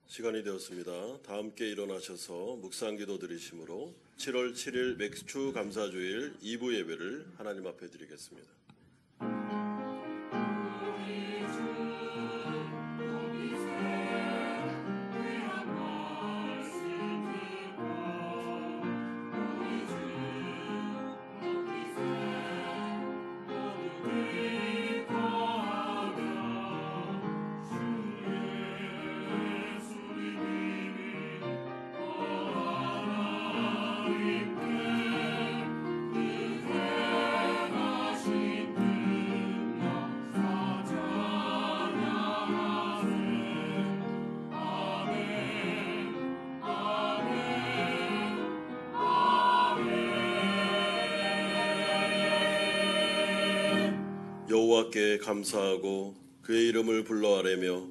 시간이 되었습니다. 다 함께 일어나셔서 묵상기도 드리심으로 7월 7일 맥주 감사주일 2부 예배를 하나님 앞에 드리겠습니다. 여호와께 감사하고 그의 이름을 불러 아뢰며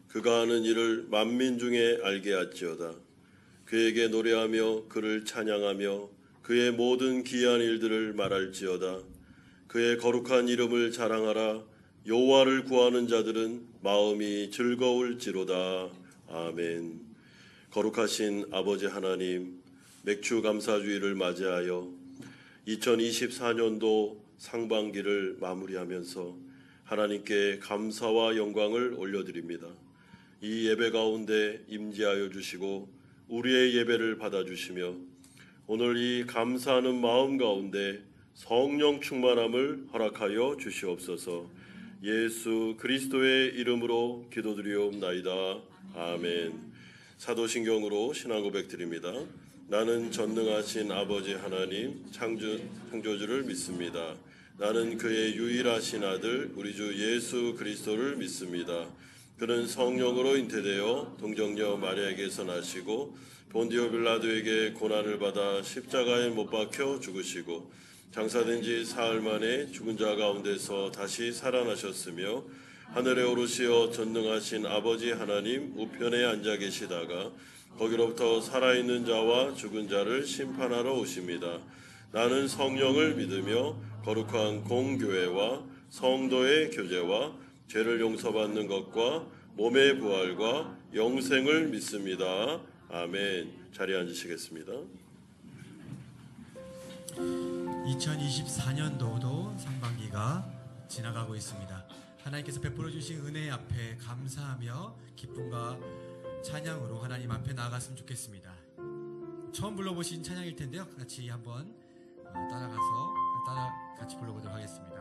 그가 하는 일을 만민 중에 알게 할지어다. 그에게 노래하며 그를 찬양하며 그의 모든 기이한 일들을 말할지어다. 그의 거룩한 이름을 자랑하라. 여호와를 구하는 자들은 마음이 즐거울지로다. 아멘. 거룩하신 아버지 하나님, 맥주 감사주일을 맞이하여 2024년도 상반기를 마무리하면서 하나님께 감사와 영광을 올려드립니다. 이 예배 가운데 임재하여 주시고 우리의 예배를 받아주시며 오늘 이 감사하는 마음 가운데 성령 충만함을 허락하여 주시옵소서. 예수 그리스도의 이름으로 기도드리옵나이다. 아멘. 사도신경으로 신앙 고백 드립니다. 나는 전능하신 아버지 하나님 창조주를 믿습니다. 나는 그의 유일하신 아들 우리 주 예수 그리스도를 믿습니다. 그는 성령으로 잉태되어 동정녀 마리아에게서 나시고 본디오 빌라도에게 고난을 받아 십자가에 못 박혀 죽으시고 장사된 지 사흘 만에 죽은 자 가운데서 다시 살아나셨으며 하늘에 오르시어 전능하신 아버지 하나님 우편에 앉아 계시다가 거기로부터 살아있는 자와 죽은 자를 심판하러 오십니다. 나는 성령을 믿으며 거룩한 공교회와 성도의 교제와 죄를 용서받는 것과 몸의 부활과 영생을 믿습니다. 아멘. 자리에 앉으시겠습니다. 2024년도도 상반기가 지나가고 있습니다. 하나님께서 베풀어 주신 은혜 앞에 감사하며 기쁨과 찬양으로 하나님 앞에 나아갔으면 좋겠습니다. 처음 불러보신 찬양일 텐데요. 같이 한번 같이 불러보도록 하겠습니다.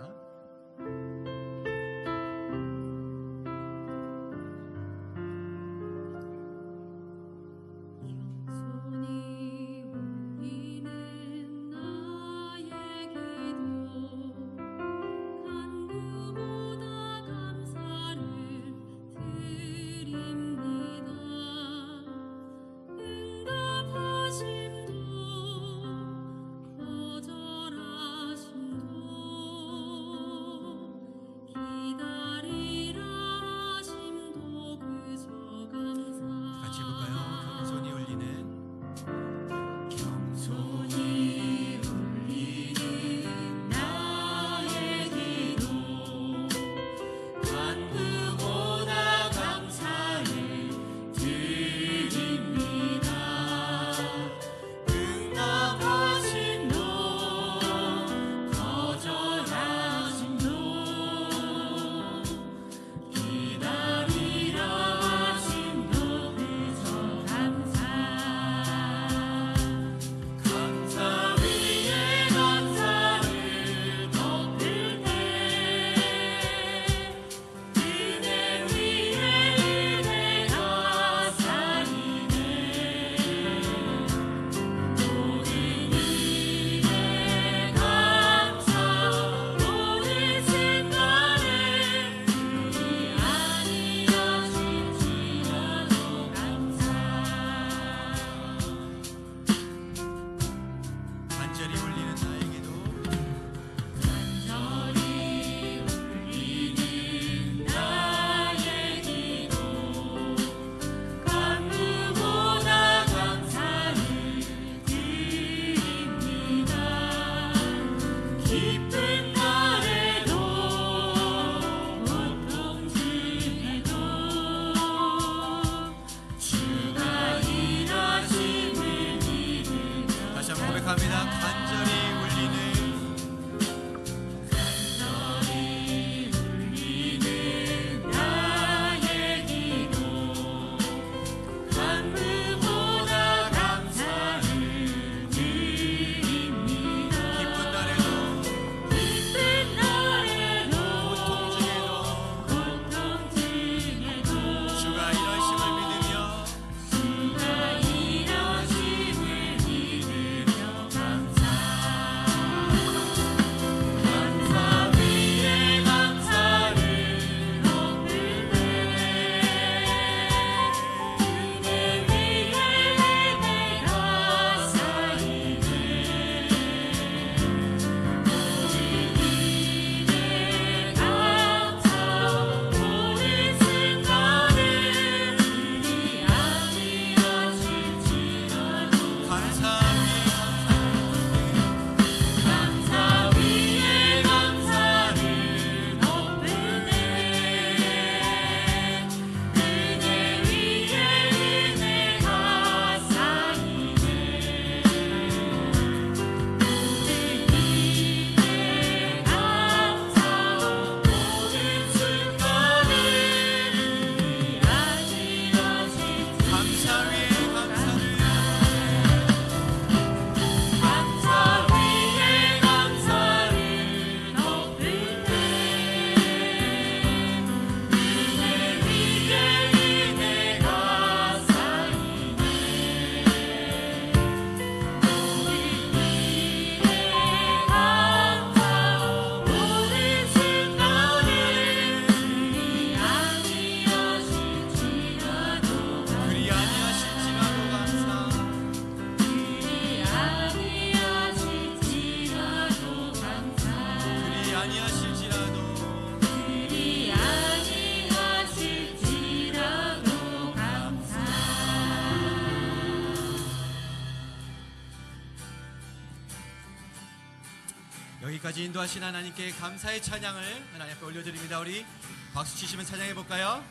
여기까지 인도하신 하나님께 감사의 찬양을 하나님 앞에 올려드립니다. 우리 박수 치시면 찬양해 볼까요?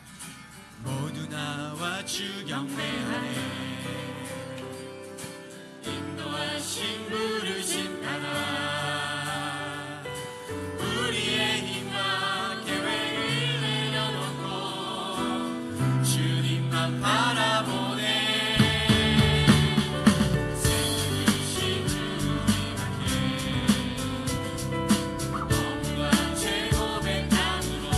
모두 나와 주 경배하네. 인도하신 부르심 따라 우리의 힘과 계획을 내려놓고 주님만 바라보네. 생명이신 주님께 영광 최고 백향으로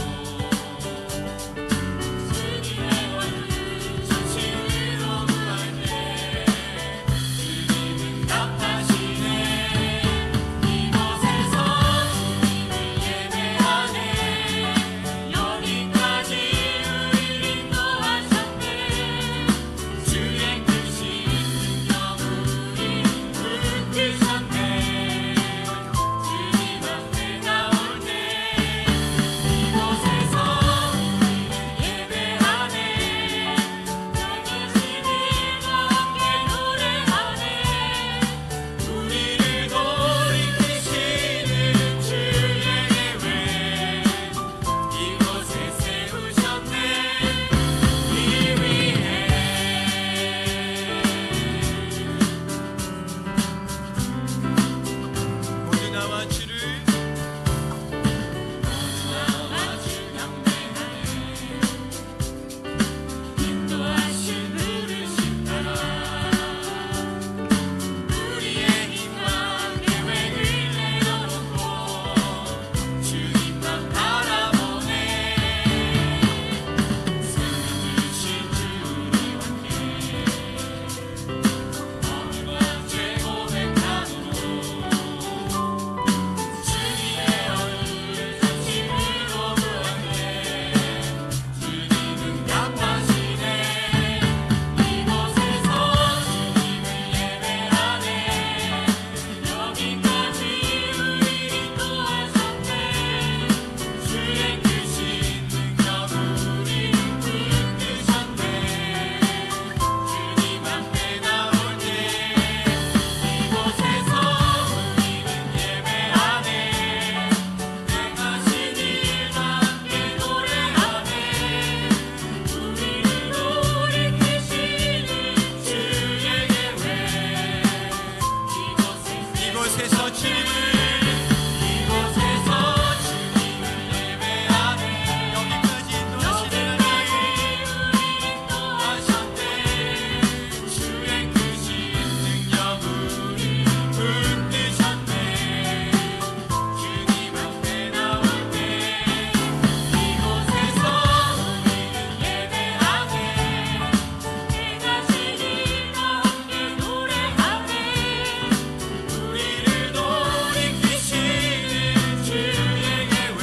주님의 얼굴 전심으로 구할 때 주님은 답하시네. 이곳에서 주님을 예배하네. 여기까지 우리를 인도하셨네. 주의 크신 능력으로 붙드셨네. 주님 앞에 나올 때 이곳에서 우리는 예배하네. 영원하신 이와 함께 노래하네. 우리를 돌이키시는 주의 계획 이곳에 세우셨네. 이 위에 모두 나와 주를 경배하네. 인도하신 부르심 따라 우리의 힘과 계획을 내려놓고 주님만 바라보네. 생명이신 주님 함께 영광 최고 백향으로 주님의 얼굴 전심으로 구하네. 주님은 답하시네. 이곳에서 주님을 예배하네. 여기까지 우리를 인도하셨네. 주의 크신 능력 우리를 붙드셨네. 주님 앞에 나올 때 이곳에서 우리는 예배하네. 행하신 일과 함께 노래하네. 우리를 돌이키시는 주의 계획 이곳에서 주님을 예배하네. 여기까지 인도하시는 하나님 인도하셨네. 주의 크신 능력으로 붙드셨네. 주님 앞에 나올 때 이곳에서 우리는 예배하네. 행하신 일과 함께 노래하네. 우리를 돌이키시는 주의 계획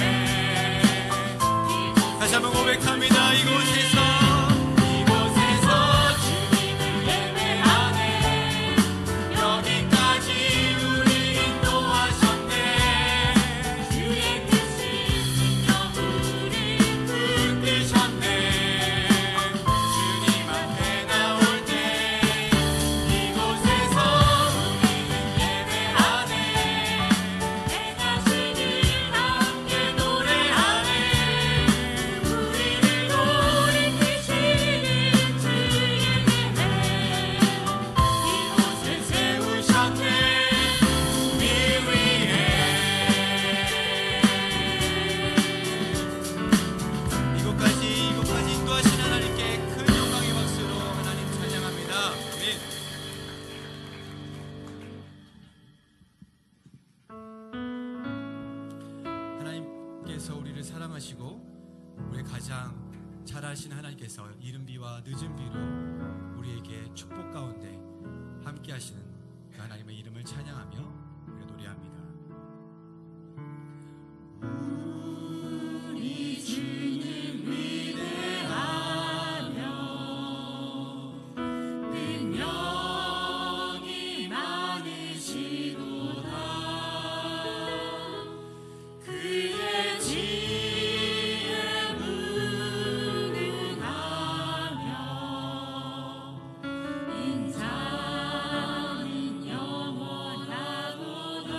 다시 한번 고백합니다. 이곳에서 주님을 예배하네. 여기까지 우리 인도하셨네. 주의 크신 능력으로 붙드셨네. 주님 앞에 나올 때 이곳에서 우리는 예배하네. 행하신 일과 함께 노래하네. 우리를 돌이키시는 주의 계획 이곳에 세우셨네. 이 위에 이곳까지 인도하신 하나님께 큰 영광의 박수로 하나님 찬양합니다. 아멘. 하나님께서 우리를 사랑하시고 우리 가장 잘 아시는 하나님께서 이른 비와 늦은 비로 우리에게 축복 가운데 함께 하시는 그 하나님의 이름을 찬양하며 우리 노래합니다. 우리 주님 위대하며 능력이 많으시도다. 그의 지혜 무능하며 인자는 영원하도다.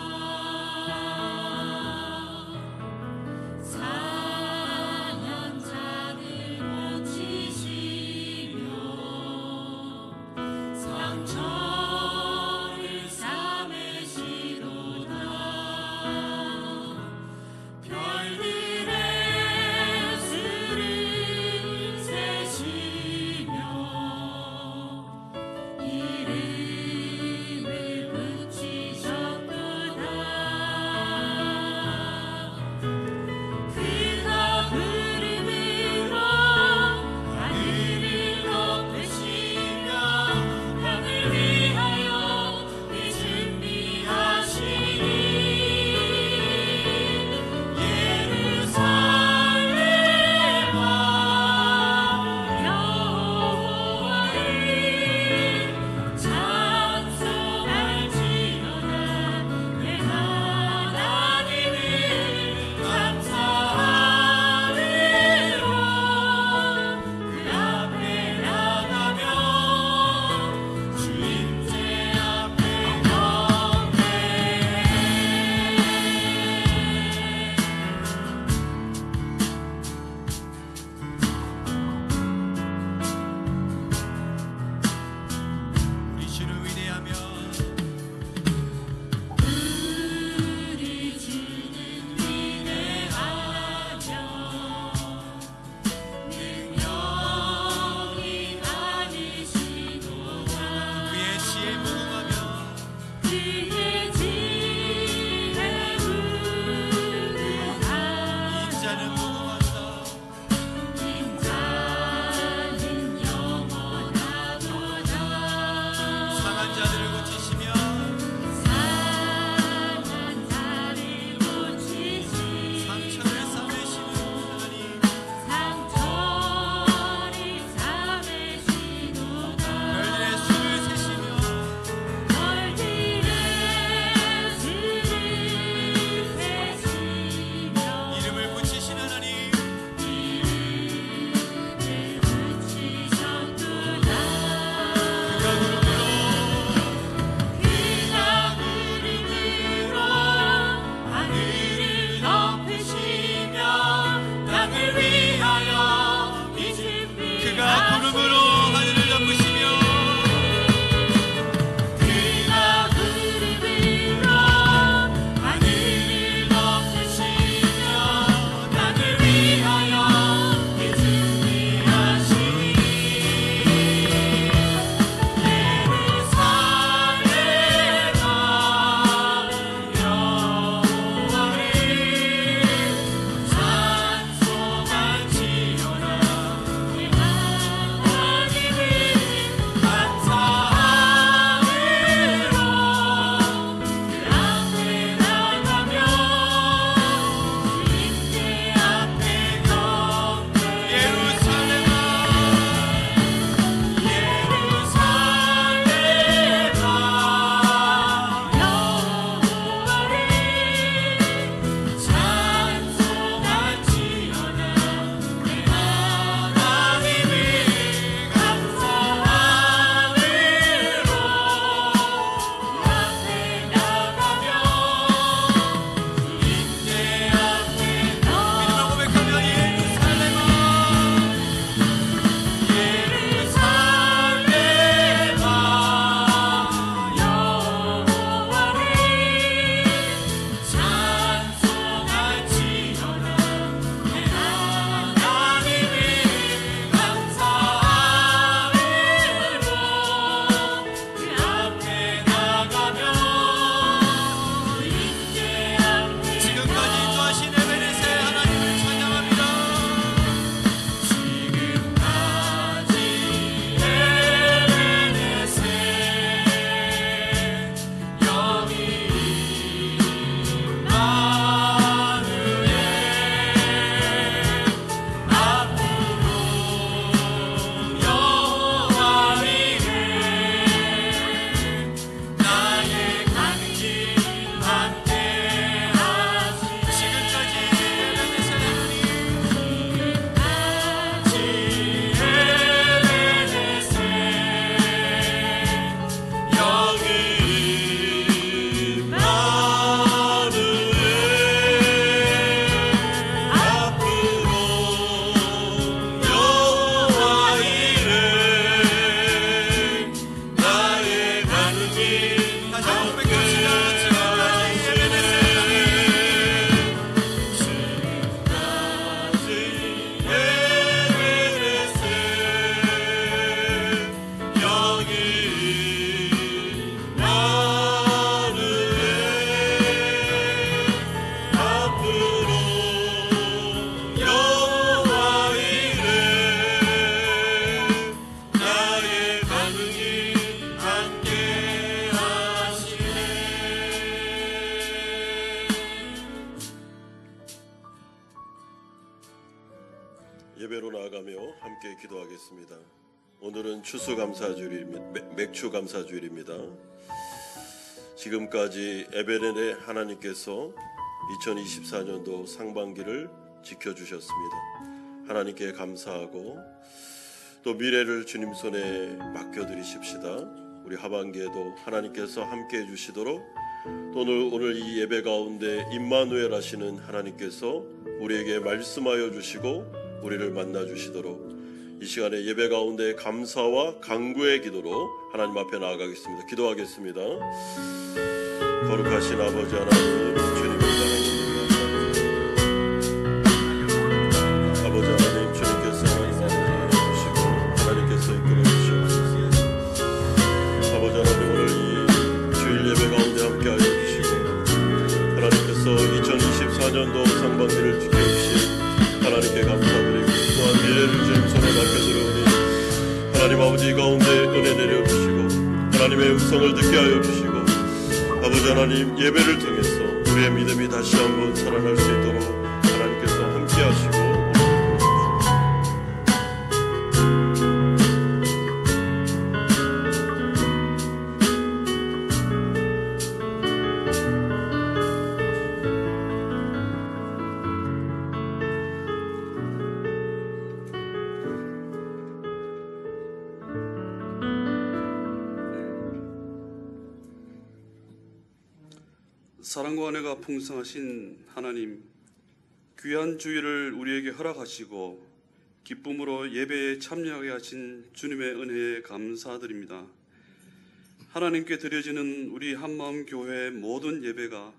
예배로 나아가며 함께 기도하겠습니다. 오늘은 추수감사주일입니다. 맥추감사주일입니다. 지금까지 에베레네 하나님께서 2024년도 상반기를 지켜주셨습니다. 하나님께 감사하고 또 미래를 주님 손에 맡겨드리십시다. 우리 하반기에도 하나님께서 함께해 주시도록 또 오늘 이 예배 가운데 임마누엘 하시는 하나님께서 우리에게 말씀하여 주시고 우리를 만나 주시도록 이 시간에 예배 가운데 감사와 간구의 기도로 하나님 앞에 나아가겠습니다. 기도하겠습니다. 거룩하신 아버지 하나님, 주님을 감사합니다. 아버지 하나님, 주님께서 하나님 주시고 하나님께서 이끌어 주시옵소서. 아버지 하나님, 오늘 이 주일 예배 가운데 함께하여 주시고 하나님께서 2024년도 상반기를 지켜주신 하나님께 감사드리고 또한 미래를 주님 손에 맡겨드리오니 하나님 아버지 가운데 은혜 내려주시고 하나님의 음성을 듣게 하여 주시고 아버지 하나님 예배를 통해서 우리의 믿음이 다시 한번 살아날 수 있도록 하나님께서 함께 하시고 사랑과 은혜가 풍성하신 하나님, 귀한 주일을 우리에게 허락하시고 기쁨으로 예배에 참여하게 하신 주님의 은혜에 감사드립니다. 하나님께 드려지는 우리 한마음 교회의 모든 예배가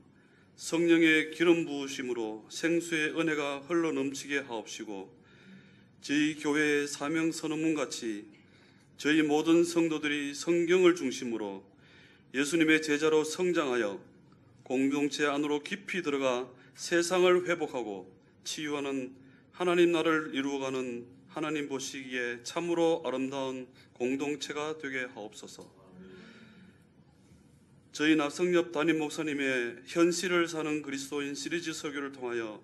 성령의 기름 부으심으로 생수의 은혜가 흘러 넘치게 하옵시고 저희 교회의 사명 선언문같이 저희 모든 성도들이 성경을 중심으로 예수님의 제자로 성장하여 공동체 안으로 깊이 들어가 세상을 회복하고 치유하는 하나님 나라를 이루어가는 하나님 보시기에 참으로 아름다운 공동체가 되게 하옵소서. 저희 나성엽 담임 목사님의 현실을 사는 그리스도인 시리즈 설교를 통하여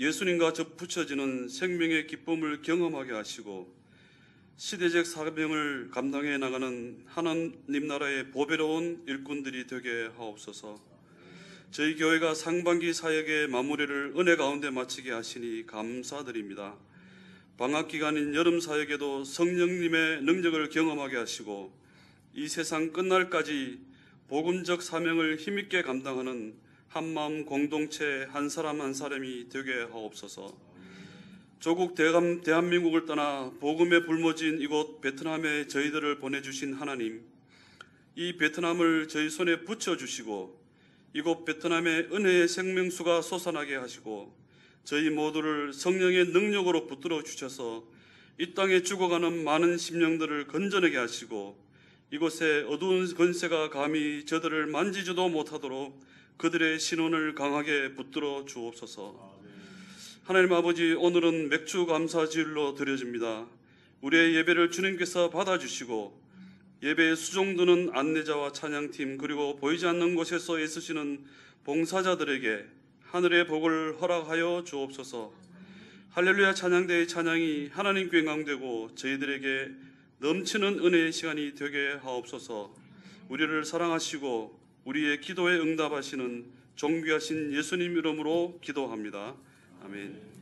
예수님과 접붙여지는 생명의 기쁨을 경험하게 하시고 시대적 사명을 감당해 나가는 하나님 나라의 보배로운 일꾼들이 되게 하옵소서. 저희 교회가 상반기 사역의 마무리를 은혜 가운데 마치게 하시니 감사드립니다. 방학 기간인 여름 사역에도 성령님의 능력을 경험하게 하시고 이 세상 끝날까지 복음적 사명을 힘있게 감당하는 한마음 공동체 한 사람 한 사람이 되게 하옵소서. 조국 대한민국을 떠나 복음에 불모진 이곳 베트남에 저희들을 보내주신 하나님, 이 베트남을 저희 손에 붙여주시고 이곳 베트남의 은혜의 생명수가 솟아나게 하시고 저희 모두를 성령의 능력으로 붙들어 주셔서 이 땅에 죽어가는 많은 심령들을 건져내게 하시고 이곳에 어두운 권세가 감히 저들을 만지지도 못하도록 그들의 신원을 강하게 붙들어 주옵소서. 하나님 아버지, 오늘은 맥주 감사주일로 드려집니다. 우리의 예배를 주님께서 받아주시고 예배에 수종드는 안내자와 찬양팀 그리고 보이지 않는 곳에서 애쓰시는 봉사자들에게 하늘의 복을 허락하여 주옵소서. 할렐루야 찬양대의 찬양이 하나님께 영광되고 저희들에게 넘치는 은혜의 시간이 되게 하옵소서. 우리를 사랑하시고 우리의 기도에 응답하시는 존귀하신 예수님 이름으로 기도합니다. 아멘.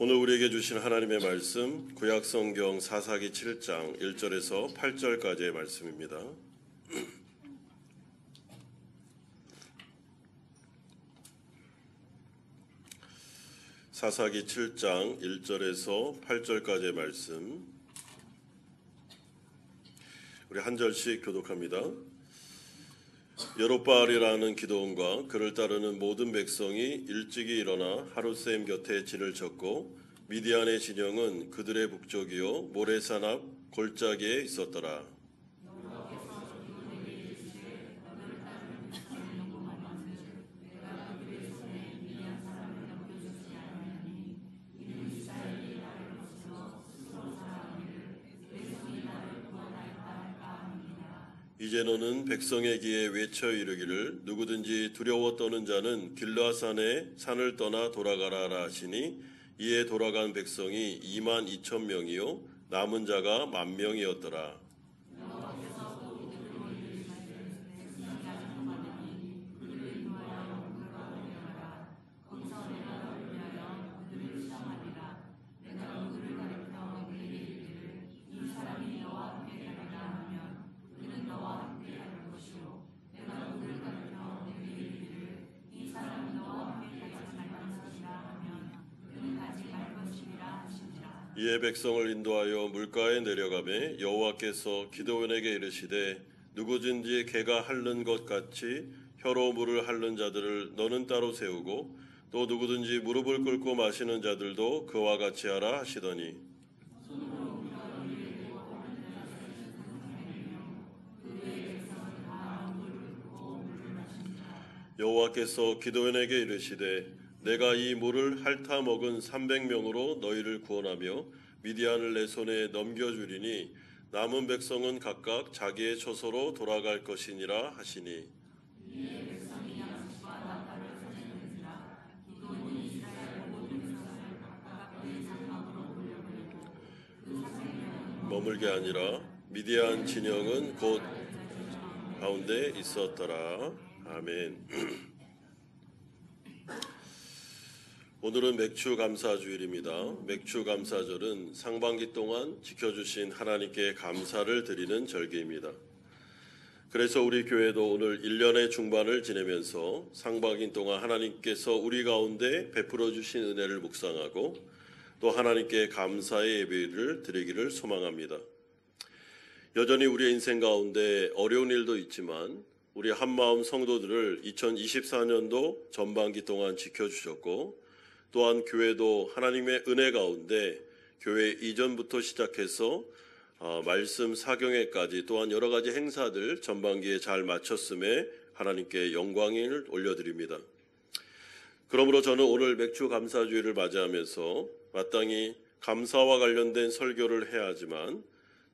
오늘 우리에게 주신 하나님의 말씀 구약성경 사사기 7장 1절에서 8절까지의 말씀입니다. 사사기 7장 1절에서 8절까지의 말씀 우리 한 절씩 교독합니다. 여롯바알이라는 기드온과 그를 따르는 모든 백성이 일찍이 일어나 하룻샘 곁에 진을 쳤고 미디안의 진영은 그들의 북쪽이요 모레산 앞 골짜기에 있었더라. 이제 너는 백성의 귀에 외쳐 이르기를 누구든지 두려워 떠는 자는 길르앗산에 산을 떠나 돌아가라 하시니 이에 돌아간 백성이 22,000명이요 남은 자가 10,000명이었더라. 이에 백성을 인도하여 물가에 내려가매 여호와께서 기드온에게 이르시되 누구든지 개가 핥는 것 같이 혀로 물을 핥는 자들을 너는 따로 세우고 또 누구든지 무릎을 꿇고 마시는 자들도 그와 같이 하라 하시더니 여호와께서 기드온에게 이르시되 내가 이 물을 핥아 먹은 300명으로 너희를 구원하며 미디안을 내 손에 넘겨주리니 남은 백성은 각각 자기의 처소로 돌아갈 것이니라 하시니 머물게 아니라 미디안 진영은 곧 가운데 있었더라. 아멘. 오늘은 맥주 감사주일입니다. 맥주 감사절은 상반기 동안 지켜주신 하나님께 감사를 드리는 절기입니다. 그래서 우리 교회도 오늘 1년의 중반을 지내면서 상반기 동안 하나님께서 우리 가운데 베풀어 주신 은혜를 묵상하고 또 하나님께 감사의 예배를 드리기를 소망합니다. 여전히 우리의 인생 가운데 어려운 일도 있지만 우리 한마음 성도들을 2024년도 전반기 동안 지켜주셨고 또한 교회도 하나님의 은혜 가운데 교회 이전부터 시작해서 말씀 사경회까지 또한 여러 가지 행사들 전반기에 잘 마쳤음에 하나님께 영광을 올려드립니다. 그러므로 저는 오늘 맥주 감사주일을 맞이하면서 마땅히 감사와 관련된 설교를 해야 하지만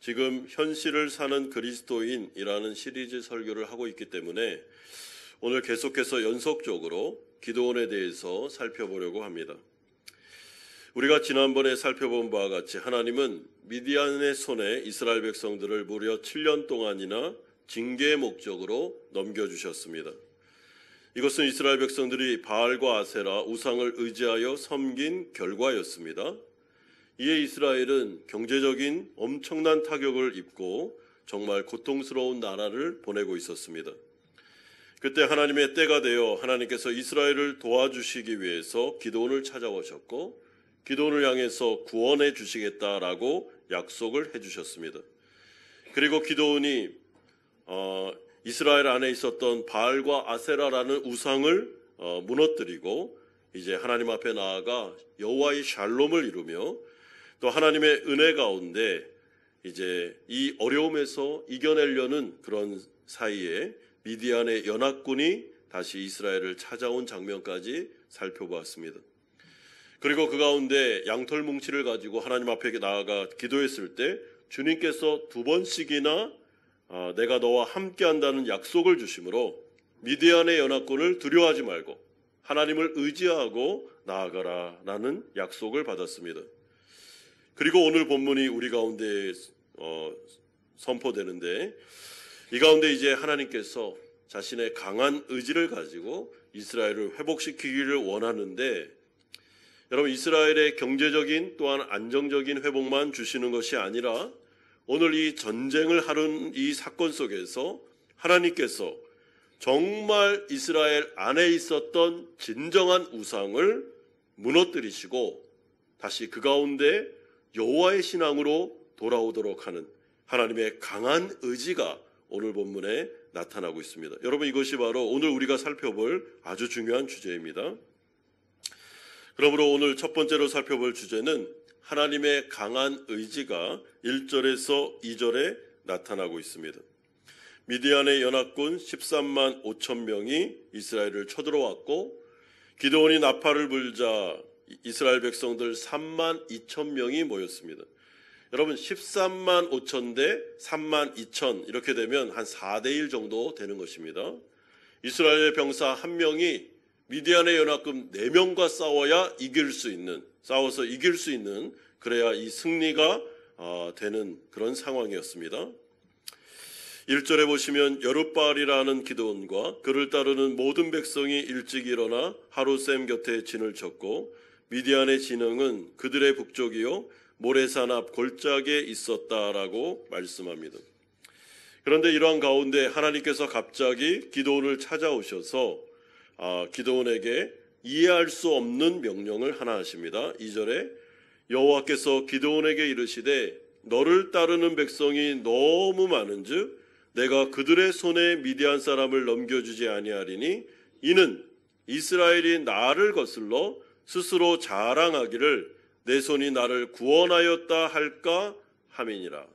지금 현실을 사는 그리스도인이라는 시리즈 설교를 하고 있기 때문에 오늘 계속해서 연속적으로 기드온에 대해서 살펴보려고 합니다. 우리가 지난번에 살펴본 바와 같이 하나님은 미디안의 손에 이스라엘 백성들을 무려 7년 동안이나 징계의 목적으로 넘겨주셨습니다. 이것은 이스라엘 백성들이 바알과 아세라 우상을 의지하여 섬긴 결과였습니다. 이에 이스라엘은 경제적인 엄청난 타격을 입고 정말 고통스러운 나라를 보내고 있었습니다. 그때 하나님의 때가 되어 하나님께서 이스라엘을 도와주시기 위해서 기드온을 찾아오셨고 기드온을 향해서 구원해 주시겠다라고 약속을 해주셨습니다. 그리고 기드온이 이스라엘 안에 있었던 바알과 아세라라는 우상을 무너뜨리고 이제 하나님 앞에 나아가 여호와의 샬롬을 이루며 또 하나님의 은혜 가운데 이제 이 어려움에서 이겨내려는 그런 사이에 미디안의 연합군이 다시 이스라엘을 찾아온 장면까지 살펴보았습니다. 그리고 그 가운데 양털 뭉치를 가지고 하나님 앞에 나아가 기도했을 때 주님께서 2번씩이나 내가 너와 함께한다는 약속을 주심으로 미디안의 연합군을 두려워하지 말고 하나님을 의지하고 나아가라라는 약속을 받았습니다. 그리고 오늘 본문이 우리 가운데 선포되는데 이 가운데 이제 하나님께서 자신의 강한 의지를 가지고 이스라엘을 회복시키기를 원하는데 여러분, 이스라엘의 경제적인 또한 안정적인 회복만 주시는 것이 아니라 오늘 이 전쟁을 하는 이 사건 속에서 하나님께서 정말 이스라엘 안에 있었던 진정한 우상을 무너뜨리시고 다시 그 가운데 여호와의 신앙으로 돌아오도록 하는 하나님의 강한 의지가 오늘 본문에 나타나고 있습니다. 여러분, 이것이 바로 오늘 우리가 살펴볼 아주 중요한 주제입니다. 그러므로 오늘 첫 번째로 살펴볼 주제는 하나님의 강한 의지가 1절에서 2절에 나타나고 있습니다. 미디안의 연합군 13만 5천 명이 이스라엘을 쳐들어왔고 기드온이 나팔을 불자 이스라엘 백성들 3만 2천 명이 모였습니다. 여러분, 13만 5천 대 3만 2천 이렇게 되면 한 4대 1 정도 되는 것입니다. 이스라엘의 병사 한 명이 미디안의 연합군 4명과 싸워서 이길 수 있는 그래야 이 승리가 되는 그런 상황이었습니다. 1절에 보시면 여룻바알이라는 기드온과 그를 따르는 모든 백성이 일찍 일어나 하루샘 곁에 진을 쳤고 미디안의 진영은 그들의 북쪽이요 모레산 앞 골짜기에 있었다라고 말씀합니다. 그런데 이러한 가운데 하나님께서 갑자기 기드온을 찾아오셔서 기드온에게 이해할 수 없는 명령을 하나 하십니다. 2절에 여호와께서 기드온에게 이르시되 너를 따르는 백성이 너무 많은즉 내가 그들의 손에 미디안 사람을 넘겨주지 아니하리니 이는 이스라엘이 나를 거슬러 스스로 자랑하기를 내 손이 나를 구원하였다 할까 함이니라.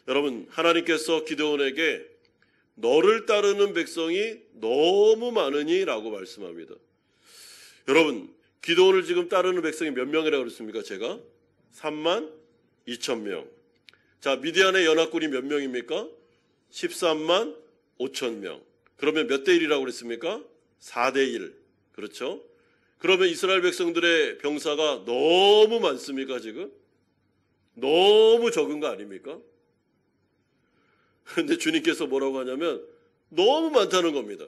여러분, 하나님께서 기드온에게 너를 따르는 백성이 너무 많으니 라고 말씀합니다. 여러분, 기드온을 지금 따르는 백성이 몇 명이라고 그랬습니까? 제가 3만 2천 명. 자, 미디안의 연합군이 몇 명입니까? 13만 5천 명. 그러면 몇 대 1이라고 그랬습니까? 4대 1. 그렇죠? 그러면 이스라엘 백성들의 병사가 너무 많습니까, 지금? 너무 적은 거 아닙니까? 그런데 주님께서 뭐라고 하냐면 너무 많다는 겁니다.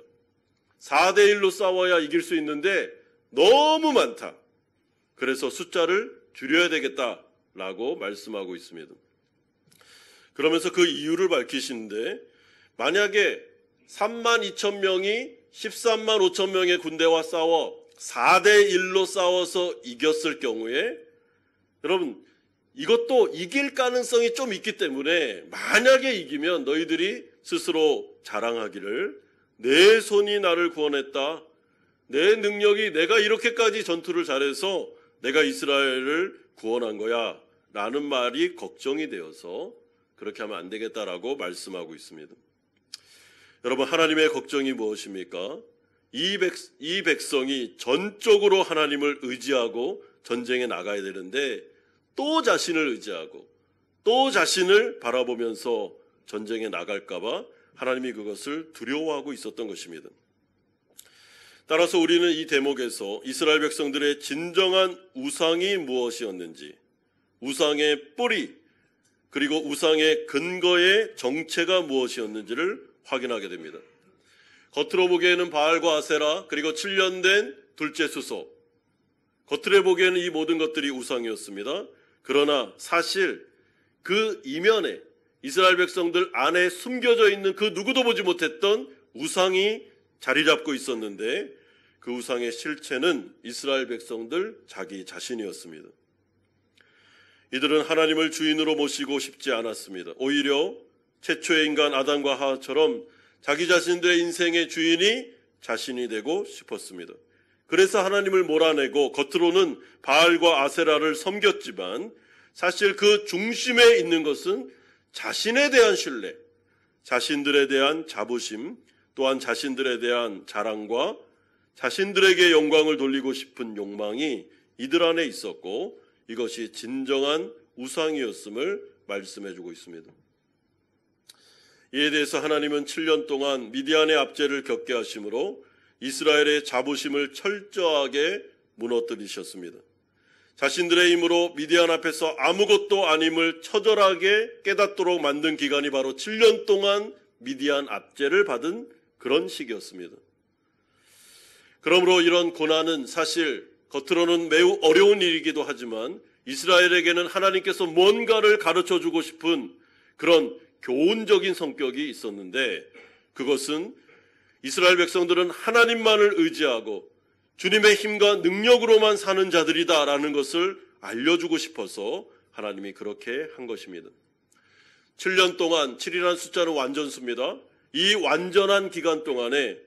4대 1로 싸워야 이길 수 있는데 너무 많다. 그래서 숫자를 줄여야 되겠다라고 말씀하고 있습니다. 그러면서 그 이유를 밝히시는데 만약에 3만 2천 명이 13만 5천 명의 군대와 싸워 4대 1로 싸워서 이겼을 경우에 여러분 이것도 이길 가능성이 좀 있기 때문에 만약에 이기면 너희들이 스스로 자랑하기를 내 손이 나를 구원했다. 내 능력이 내가 이렇게까지 전투를 잘해서 내가 이스라엘을 구원한 거야 라는 말이 걱정이 되어서 그렇게 하면 안 되겠다라고 말씀하고 있습니다. 여러분, 하나님의 걱정이 무엇입니까? 이 백성이 전적으로 하나님을 의지하고 전쟁에 나가야 되는데 또 자신을 의지하고 또 자신을 바라보면서 전쟁에 나갈까 봐 하나님이 그것을 두려워하고 있었던 것입니다. 따라서 우리는 이 대목에서 이스라엘 백성들의 진정한 우상이 무엇이었는지, 우상의 뿌리, 그리고 우상의 근거의 정체가 무엇이었는지를 확인하게 됩니다. 겉으로 보기에는 바알과 아세라, 그리고 7년 된 둘째 수소, 겉으로 보기에는 이 모든 것들이 우상이었습니다. 그러나 사실 그 이면에 이스라엘 백성들 안에 숨겨져 있는 그 누구도 보지 못했던 우상이 자리 잡고 있었는데 그 우상의 실체는 이스라엘 백성들 자기 자신이었습니다. 이들은 하나님을 주인으로 모시고 싶지 않았습니다. 오히려 최초의 인간 아담과 하와처럼 자기 자신들의 인생의 주인이 자신이 되고 싶었습니다. 그래서 하나님을 몰아내고 겉으로는 바알과 아세라를 섬겼지만 사실 그 중심에 있는 것은 자신에 대한 신뢰, 자신들에 대한 자부심, 또한 자신들에 대한 자랑과 자신들에게 영광을 돌리고 싶은 욕망이 이들 안에 있었고 이것이 진정한 우상이었음을 말씀해주고 있습니다. 이에 대해서 하나님은 7년 동안 미디안의 압제를 겪게 하심으로 이스라엘의 자부심을 철저하게 무너뜨리셨습니다. 자신들의 힘으로 미디안 앞에서 아무것도 아님을 처절하게 깨닫도록 만든 기간이 바로 7년 동안 미디안 압제를 받은 그런 시기였습니다. 그러므로 이런 고난은 사실 겉으로는 매우 어려운 일이기도 하지만 이스라엘에게는 하나님께서 뭔가를 가르쳐주고 싶은 그런 교훈적인 성격이 있었는데, 그것은 이스라엘 백성들은 하나님만을 의지하고 주님의 힘과 능력으로만 사는 자들이다라는 것을 알려주고 싶어서 하나님이 그렇게 한 것입니다. 7년 동안, 7이라는 숫자는 완전수입니다. 이 완전한 기간 동안에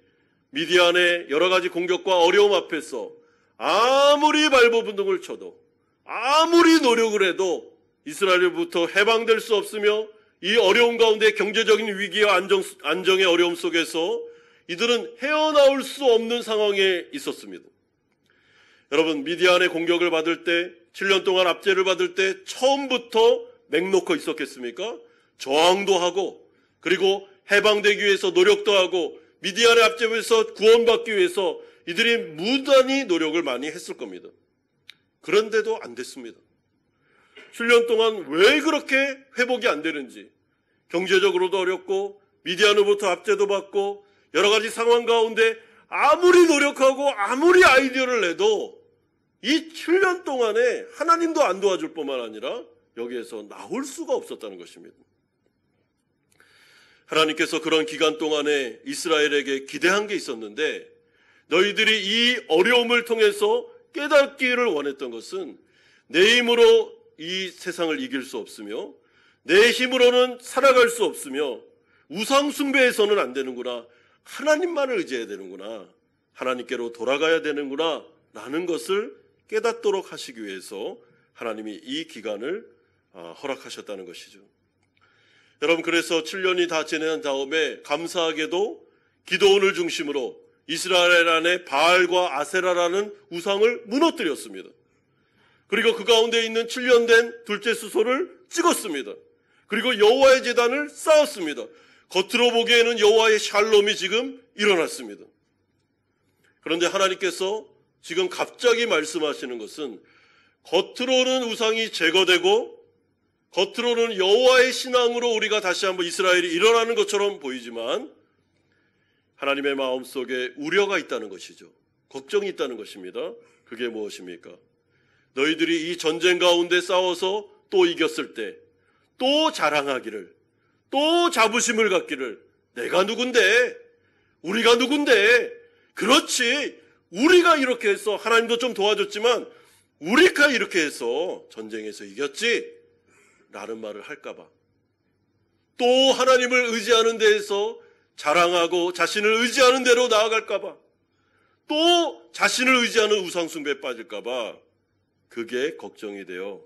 미디안의 여러 가지 공격과 어려움 앞에서 아무리 발버둥을 쳐도, 아무리 노력을 해도 이스라엘로부터 해방될 수 없으며 이 어려움 가운데 경제적인 위기와 안정의 어려움 속에서 이들은 헤어나올 수 없는 상황에 있었습니다. 여러분, 미디안의 공격을 받을 때, 7년 동안 압제를 받을 때 처음부터 맹놓고 있었겠습니까? 저항도 하고, 그리고 해방되기 위해서 노력도 하고, 미디안의 압제에서 구원받기 위해서 이들이 무단히 노력을 많이 했을 겁니다. 그런데도 안 됐습니다. 7년 동안 왜 그렇게 회복이 안 되는지, 경제적으로도 어렵고 미디안으로부터 압제도 받고 여러 가지 상황 가운데 아무리 노력하고 아무리 아이디어를 내도 이 7년 동안에 하나님도 안 도와줄 뿐만 아니라 여기에서 나올 수가 없었다는 것입니다. 하나님께서 그런 기간 동안에 이스라엘에게 기대한 게 있었는데, 너희들이 이 어려움을 통해서 깨닫기를 원했던 것은 내 힘으로 이 세상을 이길 수 없으며 내 힘으로는 살아갈 수 없으며 우상 숭배해서는 안 되는구나, 하나님만을 의지해야 되는구나, 하나님께로 돌아가야 되는구나 라는 것을 깨닫도록 하시기 위해서 하나님이 이 기간을 허락하셨다는 것이죠. 여러분, 그래서 7년이 다 지난 다음에 감사하게도 기드온을 중심으로 이스라엘 안에 바알과 아세라라는 우상을 무너뜨렸습니다. 그리고 그 가운데 있는 7년 된 둘째 수소를 찍었습니다. 그리고 여호와의 제단을 쌓았습니다. 겉으로 보기에는 여호와의 샬롬이 지금 일어났습니다. 그런데 하나님께서 지금 갑자기 말씀하시는 것은 겉으로는 우상이 제거되고 겉으로는 여호와의 신앙으로 우리가 다시 한번 이스라엘이 일어나는 것처럼 보이지만 하나님의 마음속에 우려가 있다는 것이죠. 걱정이 있다는 것입니다. 그게 무엇입니까? 너희들이 이 전쟁 가운데 싸워서 또 이겼을 때 또 자랑하기를, 또 자부심을 갖기를, 내가 누군데, 우리가 누군데, 그렇지, 우리가 이렇게 해서 하나님도 좀 도와줬지만 우리가 이렇게 해서 전쟁에서 이겼지 라는 말을 할까봐, 또 하나님을 의지하는 데에서 자랑하고 자신을 의지하는 대로 나아갈까봐, 또 자신을 의지하는 우상숭배에 빠질까봐 그게 걱정이 돼요.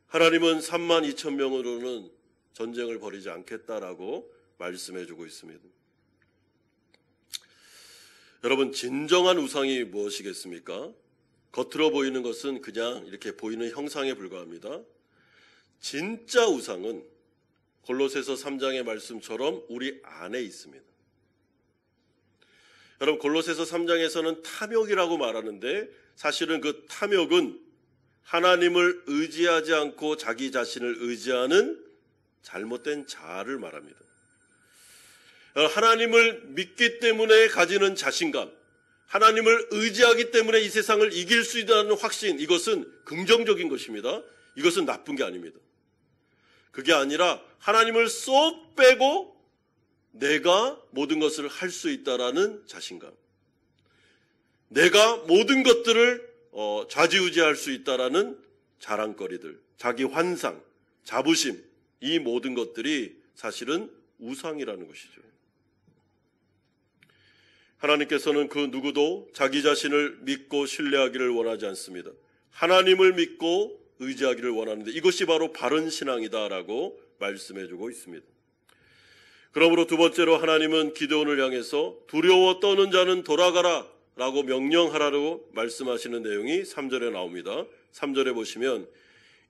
하나님은 32,000명으로는 전쟁을 벌이지 않겠다라고 말씀해주고 있습니다. 여러분, 진정한 우상이 무엇이겠습니까? 겉으로 보이는 것은 그냥 이렇게 보이는 형상에 불과합니다. 진짜 우상은 골로새서 3장의 말씀처럼 우리 안에 있습니다. 여러분, 골로새서 3장에서는 탐욕이라고 말하는데 사실은 그 탐욕은 하나님을 의지하지 않고 자기 자신을 의지하는 잘못된 자아를 말합니다. 하나님을 믿기 때문에 가지는 자신감, 하나님을 의지하기 때문에 이 세상을 이길 수 있다는 확신, 이것은 긍정적인 것입니다. 이것은 나쁜 게 아닙니다. 그게 아니라 하나님을 쏙 빼고 내가 모든 것을 할 수 있다라는 자신감, 내가 모든 것들을 좌지우지할 수 있다라는 자랑거리들, 자기 환상, 자부심, 이 모든 것들이 사실은 우상이라는 것이죠. 하나님께서는 그 누구도 자기 자신을 믿고 신뢰하기를 원하지 않습니다. 하나님을 믿고 의지하기를 원하는데 이것이 바로 바른 신앙이다라고 말씀해주고 있습니다. 그러므로 두 번째로 하나님은 기드온을 향해서 두려워 떠는 자는 돌아가라 라고 명령하라고 말씀하시는 내용이 3절에 나옵니다. 3절에 보시면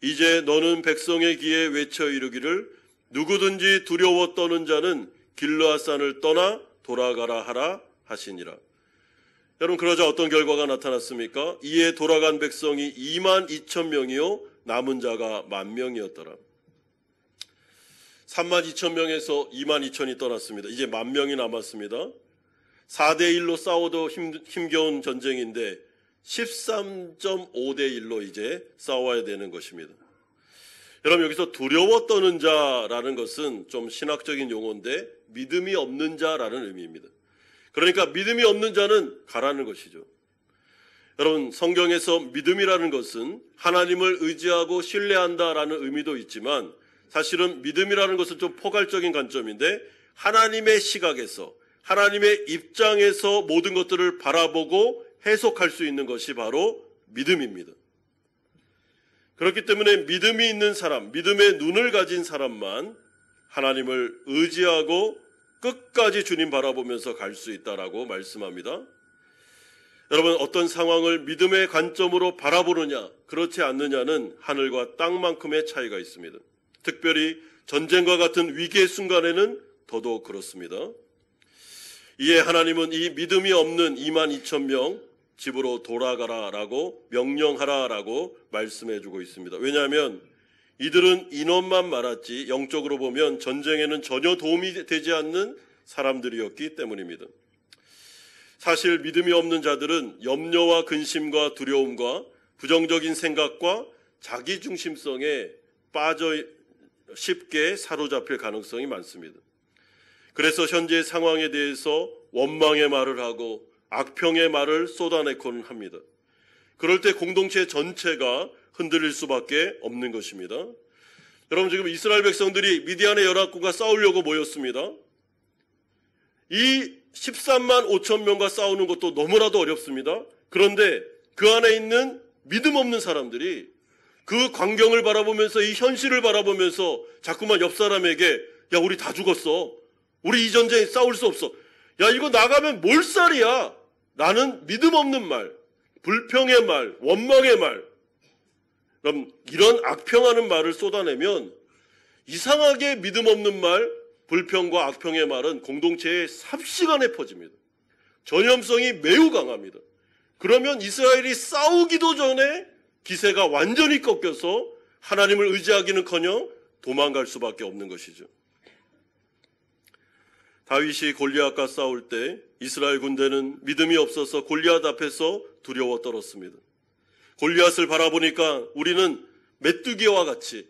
이제 너는 백성의 귀에 외쳐 이르기를 누구든지 두려워 떠는 자는 길르앗산을 떠나 돌아가라 하라 하시니라. 여러분, 그러자 어떤 결과가 나타났습니까? 이에 돌아간 백성이 22,000명이요 남은 자가 10,000명이었더라. 32,000명에서 22,000이 떠났습니다. 이제 10,000명이 남았습니다. 4대1로 싸워도 힘겨운 전쟁인데 13.5대 1로 이제 싸워야 되는 것입니다. 여러분, 여기서 두려워 떠는 자라는 것은 좀 신학적인 용어인데 믿음이 없는 자라는 의미입니다. 그러니까 믿음이 없는 자는 가라는 것이죠. 여러분, 성경에서 믿음이라는 것은 하나님을 의지하고 신뢰한다라는 의미도 있지만 사실은 믿음이라는 것은 좀 포괄적인 관점인데 하나님의 시각에서, 하나님의 입장에서 모든 것들을 바라보고 해석할 수 있는 것이 바로 믿음입니다. 그렇기 때문에 믿음이 있는 사람, 믿음의 눈을 가진 사람만 하나님을 의지하고 끝까지 주님 바라보면서 갈 수 있다라고 말씀합니다. 여러분, 어떤 상황을 믿음의 관점으로 바라보느냐, 그렇지 않느냐는 하늘과 땅만큼의 차이가 있습니다. 특별히 전쟁과 같은 위기의 순간에는 더더욱 그렇습니다. 이에 하나님은 이 믿음이 없는 22,000명 집으로 돌아가라라고 명령하라라고 말씀해주고 있습니다. 왜냐하면 이들은 인원만 많았지 영적으로 보면 전쟁에는 전혀 도움이 되지 않는 사람들이었기 때문입니다. 사실 믿음이 없는 자들은 염려와 근심과 두려움과 부정적인 생각과 자기중심성에 빠져 쉽게 사로잡힐 가능성이 많습니다. 그래서 현재의 상황에 대해서 원망의 말을 하고 악평의 말을 쏟아내곤 합니다. 그럴 때 공동체 전체가 흔들릴 수밖에 없는 것입니다. 여러분, 지금 이스라엘 백성들이 미디안의 연합군과 싸우려고 모였습니다. 이 13만 5천 명과 싸우는 것도 너무나도 어렵습니다. 그런데 그 안에 있는 믿음 없는 사람들이 그 광경을 바라보면서, 이 현실을 바라보면서 자꾸만 옆 사람에게 야, 우리 다 죽었어. 우리 이 전쟁에 싸울 수 없어. 야, 이거 나가면 몰살이야. 라는 믿음 없는 말, 불평의 말, 원망의 말, 그럼 이런 악평하는 말을 쏟아내면 이상하게 믿음 없는 말, 불평과 악평의 말은 공동체에 삽시간에 퍼집니다. 전염성이 매우 강합니다. 그러면 이스라엘이 싸우기도 전에 기세가 완전히 꺾여서 하나님을 의지하기는커녕 도망갈 수밖에 없는 것이죠. 다윗이 골리앗과 싸울 때 이스라엘 군대는 믿음이 없어서 골리앗 앞에서 두려워 떨었습니다. 골리앗을 바라보니까 우리는 메뚜기와 같이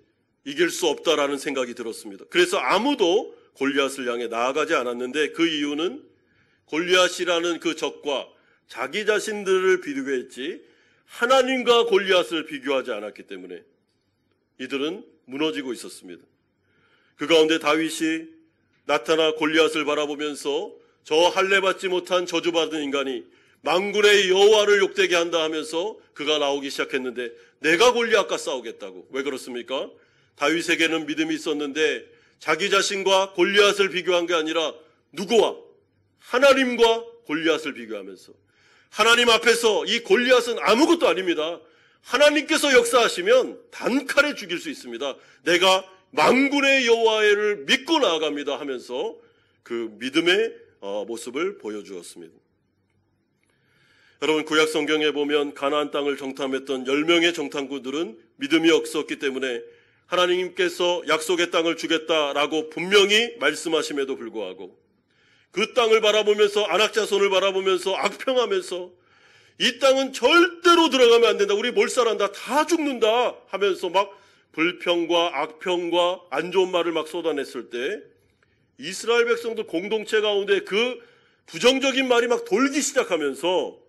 이길 수 없다라는 생각이 들었습니다. 그래서 아무도 골리앗을 향해 나아가지 않았는데 그 이유는 골리앗이라는 그 적과 자기 자신들을 비교했지 하나님과 골리앗을 비교하지 않았기 때문에 이들은 무너지고 있었습니다. 그 가운데 다윗이 나타나 골리앗을 바라보면서 저 할례받지 못한 저주받은 인간이 만군의 여호와를 욕되게 한다 하면서 그가 나오기 시작했는데 내가 골리앗과 싸우겠다고. 왜 그렇습니까? 다윗에게는 믿음이 있었는데 자기 자신과 골리앗을 비교한 게 아니라 누구와? 하나님과 골리앗을 비교하면서 하나님 앞에서 이 골리앗은 아무것도 아닙니다. 하나님께서 역사하시면 단칼에 죽일 수 있습니다. 내가 만군의 여호와를 믿고 나아갑니다 하면서 그 믿음의 모습을 보여주었습니다. 여러분, 구약 성경에 보면 가나안 땅을 정탐했던 10명의 정탐꾼들은 믿음이 없었기 때문에 하나님께서 약속의 땅을 주겠다라고 분명히 말씀하심에도 불구하고 그 땅을 바라보면서 안악자손을 바라보면서 악평하면서 이 땅은 절대로 들어가면 안 된다. 우리 몰살한다. 다 죽는다 하면서 막 불평과 악평과 안 좋은 말을 막 쏟아냈을 때 이스라엘 백성들 공동체 가운데 그 부정적인 말이 막 돌기 시작하면서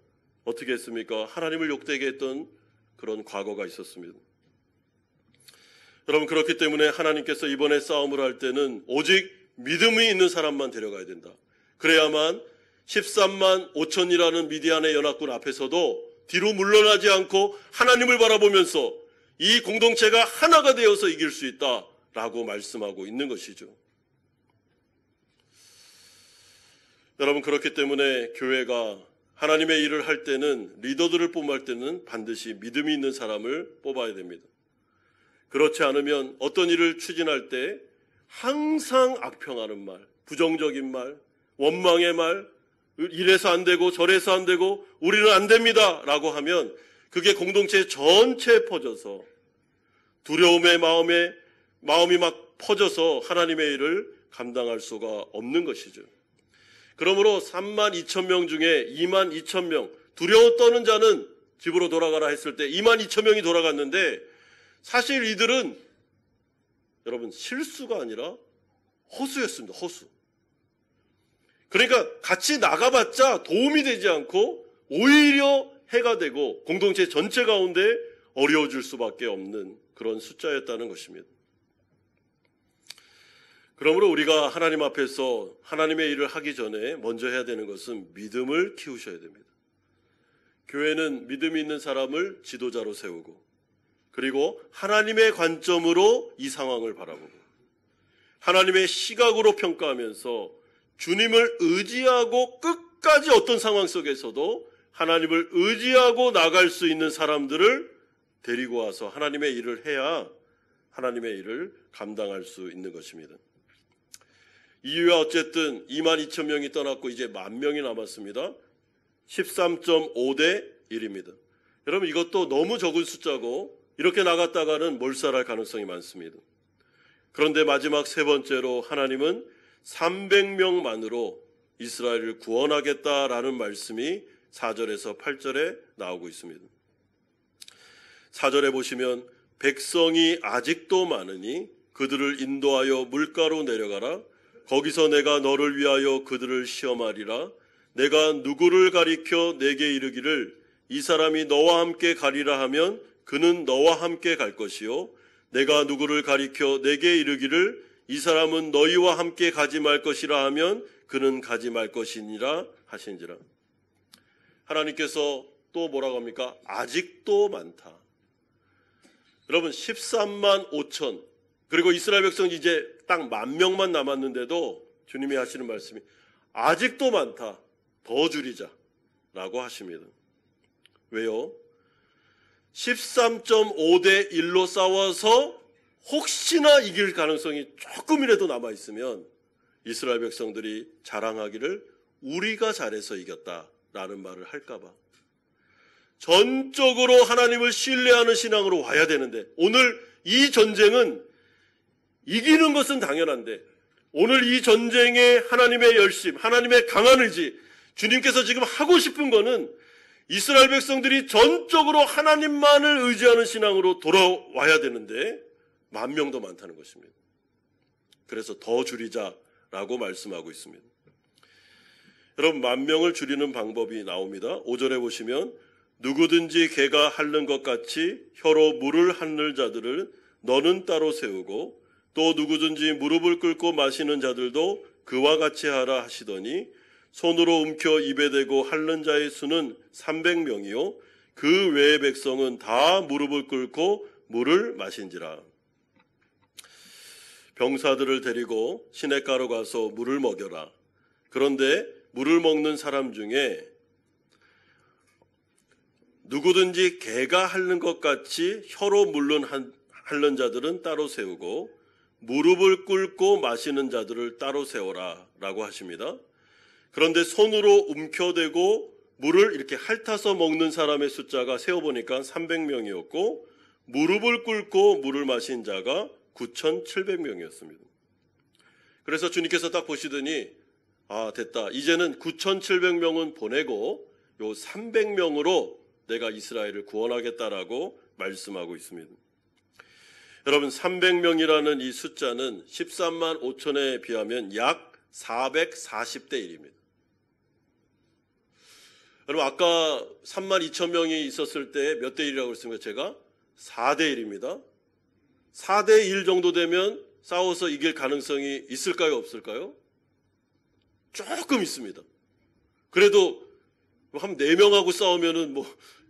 어떻게 했습니까? 하나님을 욕되게 했던 그런 과거가 있었습니다. 여러분, 그렇기 때문에 하나님께서 이번에 싸움을 할 때는 오직 믿음이 있는 사람만 데려가야 된다. 그래야만 13만 5천이라는 미디안의 연합군 앞에서도 뒤로 물러나지 않고 하나님을 바라보면서 이 공동체가 하나가 되어서 이길 수 있다라고 말씀하고 있는 것이죠. 여러분, 그렇기 때문에 교회가 하나님의 일을 할 때는, 리더들을 뽑을 때는 반드시 믿음이 있는 사람을 뽑아야 됩니다. 그렇지 않으면 어떤 일을 추진할 때 항상 악평하는 말, 부정적인 말, 원망의 말, 이래서 안 되고 저래서 안 되고 우리는 안 됩니다 라고 하면 그게 공동체 전체에 퍼져서 두려움의 마음이 막 퍼져서 하나님의 일을 감당할 수가 없는 것이죠. 그러므로 3만 2천 명 중에 2만 2천 명 두려워 떠는 자는 집으로 돌아가라 했을 때 22,000명이 돌아갔는데 사실 이들은 여러분 실수가 아니라 허수였습니다. 허수. 그러니까 같이 나가봤자 도움이 되지 않고 오히려 해가 되고 공동체 전체 가운데 어려워질 수밖에 없는 그런 숫자였다는 것입니다. 그러므로 우리가 하나님 앞에서 하나님의 일을 하기 전에 먼저 해야 되는 것은 믿음을 키우셔야 됩니다. 교회는 믿음이 있는 사람을 지도자로 세우고 그리고 하나님의 관점으로 이 상황을 바라보고 하나님의 시각으로 평가하면서 주님을 의지하고 끝까지 어떤 상황 속에서도 하나님을 의지하고 나갈 수 있는 사람들을 데리고 와서 하나님의 일을 해야 하나님의 일을 감당할 수 있는 것입니다. 이유야 어쨌든 22,000명이 떠났고 이제 10,000명이 남았습니다. 13.5 대 1입니다. 여러분 이것도 너무 적은 숫자고 이렇게 나갔다가는 몰살할 가능성이 많습니다. 그런데 마지막 세 번째로 하나님은 300명만으로 이스라엘을 구원하겠다라는 말씀이 4절에서 8절에 나오고 있습니다. 4절에 보시면 백성이 아직도 많으니 그들을 인도하여 물가로 내려가라. 거기서 내가 너를 위하여 그들을 시험하리라. 내가 누구를 가리켜 내게 이르기를 이 사람이 너와 함께 가리라 하면 그는 너와 함께 갈 것이요 내가 누구를 가리켜 내게 이르기를 이 사람은 너희와 함께 가지 말 것이라 하면 그는 가지 말 것이니라 하신지라. 하나님께서 또 뭐라고 합니까? 아직도 많다. 여러분 13만 5천 그리고 이스라엘 백성이 이제 딱 10,000명만 남았는데도 주님이 하시는 말씀이 아직도 많다. 더 줄이자 라고 하십니다. 왜요? 13.5 대 1로 싸워서 혹시나 이길 가능성이 조금이라도 남아있으면 이스라엘 백성들이 자랑하기를 우리가 잘해서 이겼다라는 말을 할까봐 전적으로 하나님을 신뢰하는 신앙으로 와야 되는데 오늘 이 전쟁은 이기는 것은 당연한데 오늘 이 전쟁에 하나님의 열심, 하나님의 강한 의지 주님께서 지금 하고 싶은 거는 이스라엘 백성들이 전적으로 하나님만을 의지하는 신앙으로 돌아와야 되는데 10,000명도 많다는 것입니다. 그래서 더 줄이자라고 말씀하고 있습니다. 여러분 10,000명을 줄이는 방법이 나옵니다. 5절에 보시면 누구든지 개가 핥는 것 같이 혀로 물을 핥는 자들을 너는 따로 세우고 또 누구든지 무릎을 꿇고 마시는 자들도 그와 같이 하라 하시더니 손으로 움켜 입에 대고 핥는 자의 수는 300명이요 그 외의 백성은 다 무릎을 꿇고 물을 마신지라. 병사들을 데리고 시냇가로 가서 물을 먹여라. 그런데 물을 먹는 사람 중에 누구든지 개가 핥는 것 같이 혀로 핥는 자들은 따로 세우고 무릎을 꿇고 마시는 자들을 따로 세워라 라고 하십니다. 그런데 손으로 움켜대고 물을 이렇게 핥아서 먹는 사람의 숫자가 세어보니까 300명이었고 무릎을 꿇고 물을 마신 자가 9,700명이었습니다. 그래서 주님께서 딱 보시더니 아 됐다. 이제는 9,700명은 보내고 요 300명으로 내가 이스라엘을 구원하겠다라고 말씀하고 있습니다. 여러분 300명이라는 이 숫자는 13만 5천에 비하면 약 440대 1입니다. 여러분 아까 3만 2천 명이 있었을 때 몇 대 1이라고 그랬습니까? 제가 4대 1입니다. 4대 1 정도 되면 싸워서 이길 가능성이 있을까요? 없을까요? 조금 있습니다. 그래도 한 4명하고 싸우면은 뭐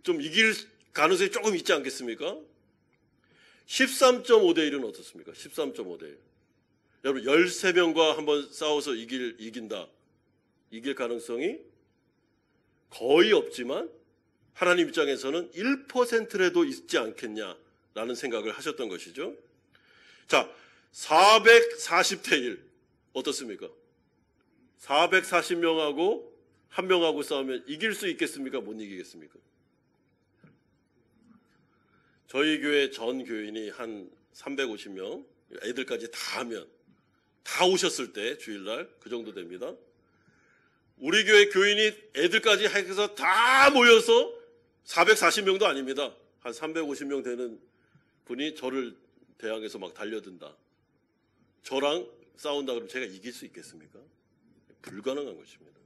좀 이길 가능성이 조금 있지 않겠습니까? 13.5 대 1은 어떻습니까? 13.5 대 1. 여러분 13명과 한번 싸워서 이긴다. 이길 가능성이 거의 없지만 하나님 입장에서는 1%라도 있지 않겠냐라는 생각을 하셨던 것이죠. 자, 440대 1 어떻습니까? 440명하고 한 명하고 싸우면 이길 수 있겠습니까? 못 이기겠습니까? 저희 교회 전 교인이 한 350명, 애들까지 다 하면 다 오셨을 때 주일날 그 정도 됩니다. 우리 교회 교인이 애들까지 해서 다 모여서 440명도 아닙니다. 한 350명 되는 분이 저를 대항해서 막 달려든다. 저랑 싸운다 그러면 제가 이길 수 있겠습니까? 불가능한 것입니다.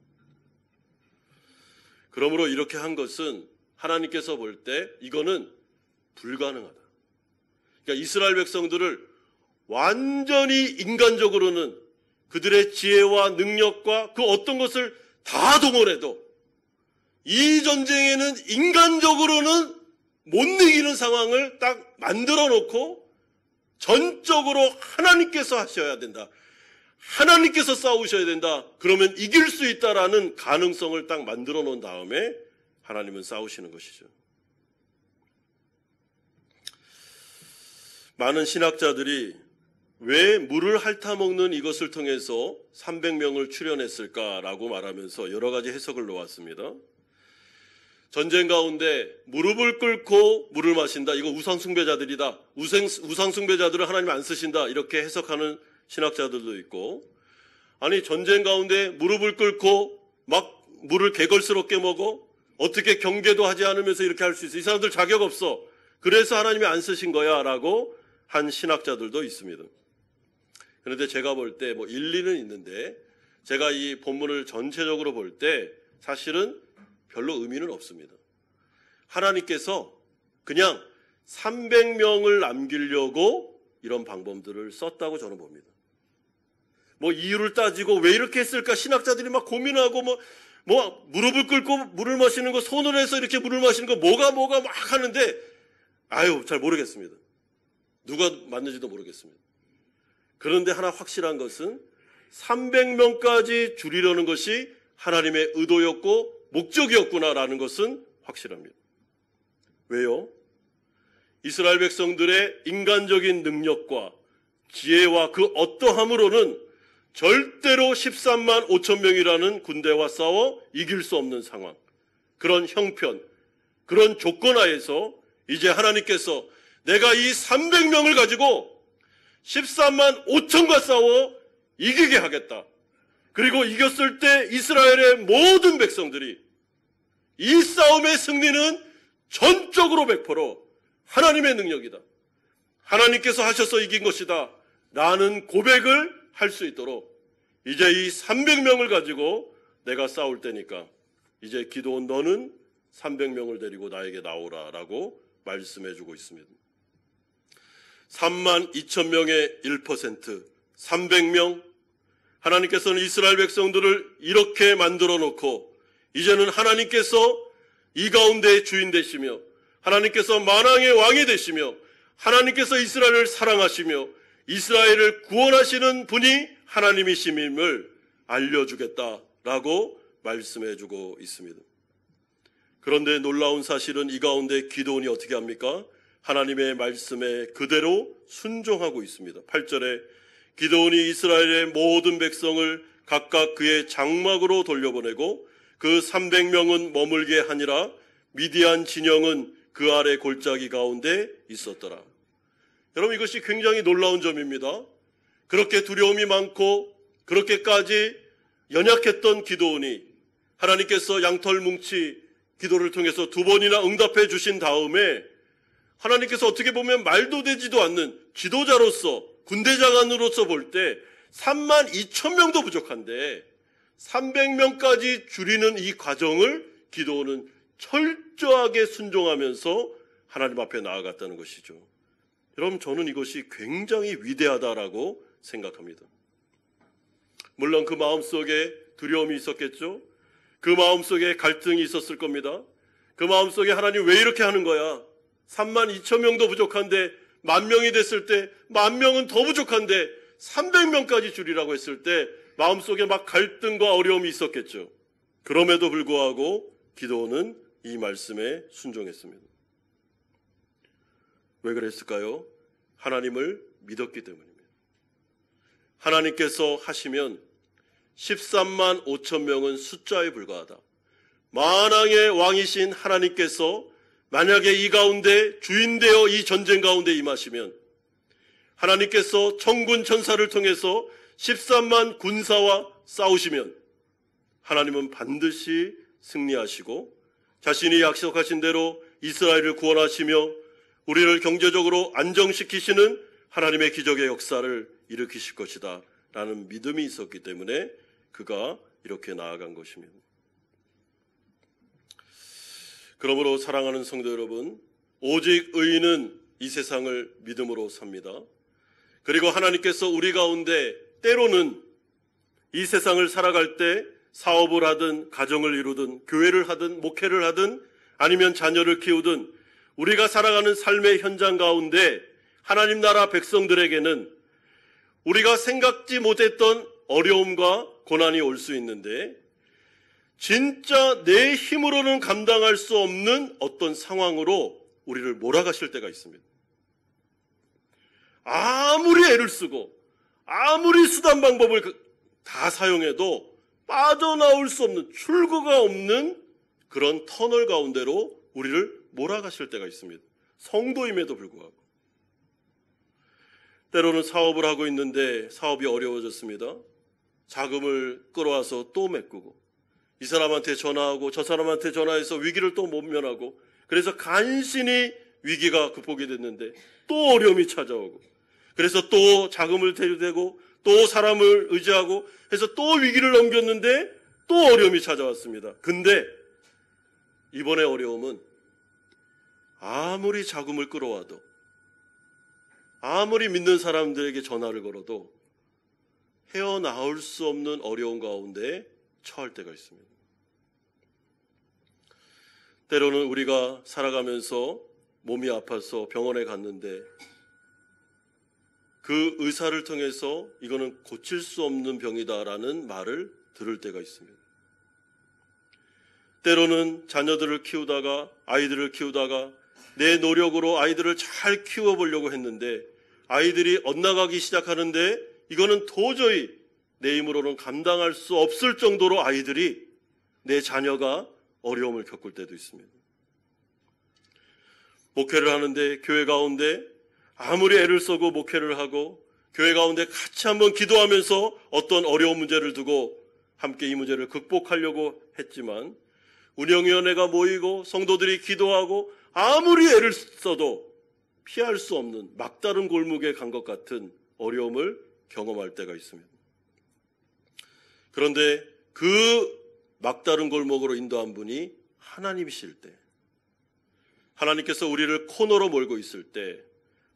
그러므로 이렇게 한 것은 하나님께서 볼 때 이거는 불가능하다. 그러니까 이스라엘 백성들을 완전히 인간적으로는 그들의 지혜와 능력과 그 어떤 것을 다 동원해도 이 전쟁에는 인간적으로는 못 이기는 상황을 딱 만들어 놓고 전적으로 하나님께서 하셔야 된다. 하나님께서 싸우셔야 된다. 그러면 이길 수 있다라는 가능성을 딱 만들어 놓은 다음에 하나님은 싸우시는 것이죠. 많은 신학자들이 왜 물을 핥아먹는 이것을 통해서 300명을 출현했을까라고 말하면서 여러 가지 해석을 놓았습니다. 전쟁 가운데 무릎을 꿇고 물을 마신다. 이거 우상숭배자들이다. 우상숭배자들을 하나님 안 쓰신다. 이렇게 해석하는 신학자들도 있고, 아니 전쟁 가운데 무릎을 꿇고 막 물을 개걸스럽게 먹어? 어떻게 경계도 하지 않으면서 이렇게 할 수 있어? 이 사람들 자격 없어. 그래서 하나님이 안 쓰신 거야 라고 한 신학자들도 있습니다. 그런데 제가 볼 때 뭐 일리는 있는데, 제가 이 본문을 전체적으로 볼 때 사실은 별로 의미는 없습니다. 하나님께서 그냥 300명을 남기려고 이런 방법들을 썼다고 저는 봅니다. 뭐 이유를 따지고 왜 이렇게 했을까 신학자들이 막 고민하고 뭐 무릎을 꿇고 물을 마시는 거, 손을 해서 이렇게 물을 마시는 거 뭐가 막 하는데 잘 모르겠습니다. 누가 맞는지도 모르겠습니다. 그런데 하나 확실한 것은 300명까지 줄이려는 것이 하나님의 의도였고 목적이었구나라는 것은 확실합니다. 왜요? 이스라엘 백성들의 인간적인 능력과 지혜와 그 어떠함으로는 절대로 13만 5천 명이라는 군대와 싸워 이길 수 없는 상황, 그런 형편, 그런 조건 하에서 이제 하나님께서 내가 이 300명을 가지고 13만 5천과 싸워 이기게 하겠다. 그리고 이겼을 때 이스라엘의 모든 백성들이 이 싸움의 승리는 전적으로 100% 하나님의 능력이다. 하나님께서 하셔서 이긴 것이다. 라는 고백을 할 수 있도록 이제 이 300명을 가지고 내가 싸울 때니까 이제 기도원 너는 300명을 데리고 나에게 나오라 라고 말씀해주고 있습니다. 3만 2천 명의 1%, 300명. 하나님께서는 이스라엘 백성들을 이렇게 만들어 놓고 이제는 하나님께서 이 가운데의 주인 되시며 하나님께서 만왕의 왕이 되시며 하나님께서 이스라엘을 사랑하시며 이스라엘을 구원하시는 분이 하나님이심을 알려주겠다라고 말씀해주고 있습니다. 그런데 놀라운 사실은 이 가운데 기도원이 어떻게 합니까? 하나님의 말씀에 그대로 순종하고 있습니다. 8절에 기도원이 이스라엘의 모든 백성을 각각 그의 장막으로 돌려보내고 그 300명은 머물게 하니라. 미디안 진영은 그 아래 골짜기 가운데 있었더라. 여러분, 이것이 굉장히 놀라운 점입니다. 그렇게 두려움이 많고 그렇게까지 연약했던 기도원이 하나님께서 양털 뭉치 기도를 통해서 2번이나 응답해 주신 다음에 하나님께서 어떻게 보면 말도 되지도 않는 지도자로서 군대장관으로서 볼 때 3만 2천 명도 부족한데 300명까지 줄이는 이 과정을 기도원은 철저하게 순종하면서 하나님 앞에 나아갔다는 것이죠. 여러분, 저는 이것이 굉장히 위대하다라고 생각합니다. 물론 그 마음속에 두려움이 있었겠죠. 그 마음속에 갈등이 있었을 겁니다. 그 마음속에 하나님 왜 이렇게 하는 거야? 3만 2천 명도 부족한데 10,000명이 됐을 때 10,000명은 더 부족한데 300명까지 줄이라고 했을 때 마음속에 막 갈등과 어려움이 있었겠죠. 그럼에도 불구하고 기도원은 이 말씀에 순종했습니다. 왜 그랬을까요? 하나님을 믿었기 때문입니다. 하나님께서 하시면 13만 5천 명은 숫자에 불과하다. 만왕의 왕이신 하나님께서 만약에 이 가운데 주인되어 이 전쟁 가운데 임하시면 하나님께서 천군 천사를 통해서 13만 군사와 싸우시면 하나님은 반드시 승리하시고 자신이 약속하신 대로 이스라엘을 구원하시며 우리를 경제적으로 안정시키시는 하나님의 기적의 역사를 일으키실 것이다 라는 믿음이 있었기 때문에 그가 이렇게 나아간 것입니다. 그러므로 사랑하는 성도 여러분, 오직 의인은 이 세상을 믿음으로 삽니다. 그리고 하나님께서 우리 가운데 때로는 이 세상을 살아갈 때 사업을 하든 가정을 이루든 교회를 하든 목회를 하든 아니면 자녀를 키우든 우리가 살아가는 삶의 현장 가운데 하나님 나라 백성들에게는 우리가 생각지 못했던 어려움과 고난이 올 수 있는데 진짜 내 힘으로는 감당할 수 없는 어떤 상황으로 우리를 몰아가실 때가 있습니다. 아무리 애를 쓰고 아무리 수단 방법을 다 사용해도 빠져나올 수 없는, 출구가 없는 그런 터널 가운데로 우리를 몰아가실 때가 있습니다. 성도임에도 불구하고. 때로는 사업을 하고 있는데 사업이 어려워졌습니다. 자금을 끌어와서 또 메꾸고 이 사람한테 전화하고 저 사람한테 전화해서 위기를 또 모면하고 그래서 간신히 위기가 극복이 됐는데 또 어려움이 찾아오고 그래서 또 자금을 대주되고 또 사람을 의지하고 해서 또 위기를 넘겼는데 또 어려움이 찾아왔습니다. 근데 이번에 어려움은 아무리 자금을 끌어와도 아무리 믿는 사람들에게 전화를 걸어도 헤어나올 수 없는 어려움 가운데 처할 때가 있습니다. 때로는 우리가 살아가면서 몸이 아파서 병원에 갔는데 그 의사를 통해서 이거는 고칠 수 없는 병이다라는 말을 들을 때가 있습니다. 때로는 자녀들을 키우다가 아이들을 키우다가 내 노력으로 아이들을 잘 키워보려고 했는데 아이들이 엇나가기 시작하는데 이거는 도저히 내 힘으로는 감당할 수 없을 정도로 아이들이 내 자녀가 어려움을 겪을 때도 있습니다. 목회를 하는데 교회 가운데 아무리 애를 쓰고 목회를 하고 교회 가운데 같이 한번 기도하면서 어떤 어려운 문제를 두고 함께 이 문제를 극복하려고 했지만 운영위원회가 모이고 성도들이 기도하고 아무리 애를 써도 피할 수 없는 막다른 골목에 간 것 같은 어려움을 경험할 때가 있습니다. 그런데 그 막다른 골목으로 인도한 분이 하나님이실 때, 하나님께서 우리를 코너로 몰고 있을 때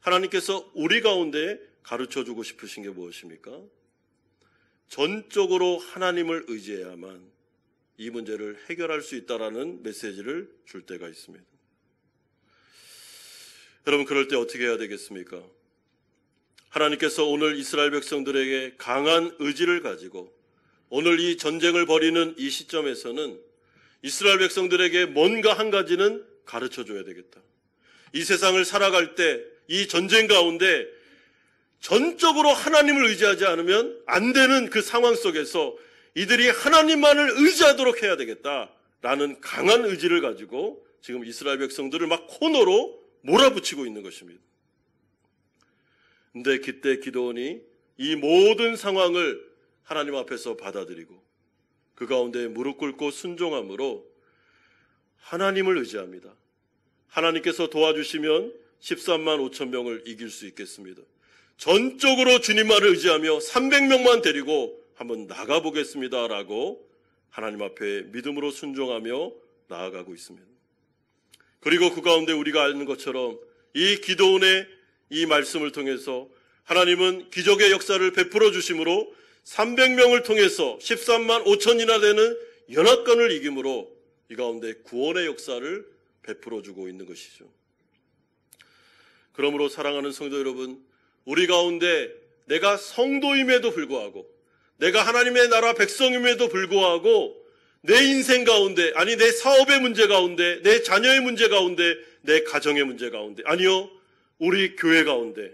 하나님께서 우리 가운데 가르쳐주고 싶으신 게 무엇입니까? 전적으로 하나님을 의지해야만 이 문제를 해결할 수 있다라는 메시지를 줄 때가 있습니다. 여러분, 그럴 때 어떻게 해야 되겠습니까? 하나님께서 오늘 이스라엘 백성들에게 강한 의지를 가지고 오늘 이 전쟁을 벌이는 이 시점에서는 이스라엘 백성들에게 뭔가 한 가지는 가르쳐줘야 되겠다. 이 세상을 살아갈 때 이 전쟁 가운데 전적으로 하나님을 의지하지 않으면 안 되는 그 상황 속에서 이들이 하나님만을 의지하도록 해야 되겠다라는 강한 의지를 가지고 지금 이스라엘 백성들을 막 코너로 몰아붙이고 있는 것입니다. 근데 그때 기드온이 이 모든 상황을 하나님 앞에서 받아들이고 그 가운데 무릎 꿇고 순종함으로 하나님을 의지합니다. 하나님께서 도와주시면 13만 5천 명을 이길 수 있겠습니다. 전적으로 주님만을 의지하며 300명만 데리고 한번 나가보겠습니다라고 하나님 앞에 믿음으로 순종하며 나아가고 있습니다. 그리고 그 가운데 우리가 아는 것처럼 이 기드온의 이 말씀을 통해서 하나님은 기적의 역사를 베풀어 주심으로 300명을 통해서 13만 5천이나 되는 연합군을 이김으로 이 가운데 구원의 역사를 베풀어 주고 있는 것이죠. 그러므로 사랑하는 성도 여러분, 우리 가운데 내가 성도임에도 불구하고 내가 하나님의 나라 백성임에도 불구하고 내 인생 가운데, 아니 내 사업의 문제 가운데, 내 자녀의 문제 가운데, 내 가정의 문제 가운데, 아니요 우리 교회 가운데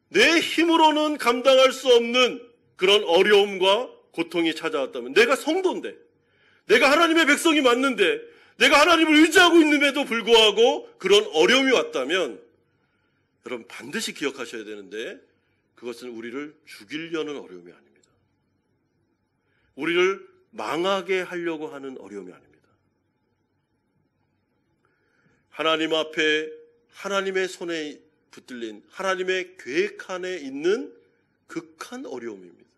내 힘으로는 감당할 수 없는 그런 어려움과 고통이 찾아왔다면, 내가 성도인데, 내가 하나님의 백성이 맞는데, 내가 하나님을 의지하고 있는데도 불구하고 그런 어려움이 왔다면 여러분 반드시 기억하셔야 되는데 그것은 우리를 죽이려는 어려움이 아닙니다. 우리를 망하게 하려고 하는 어려움이 아닙니다. 하나님 앞에 하나님의 손에 붙들린 하나님의 계획 안에 있는 극한 어려움입니다.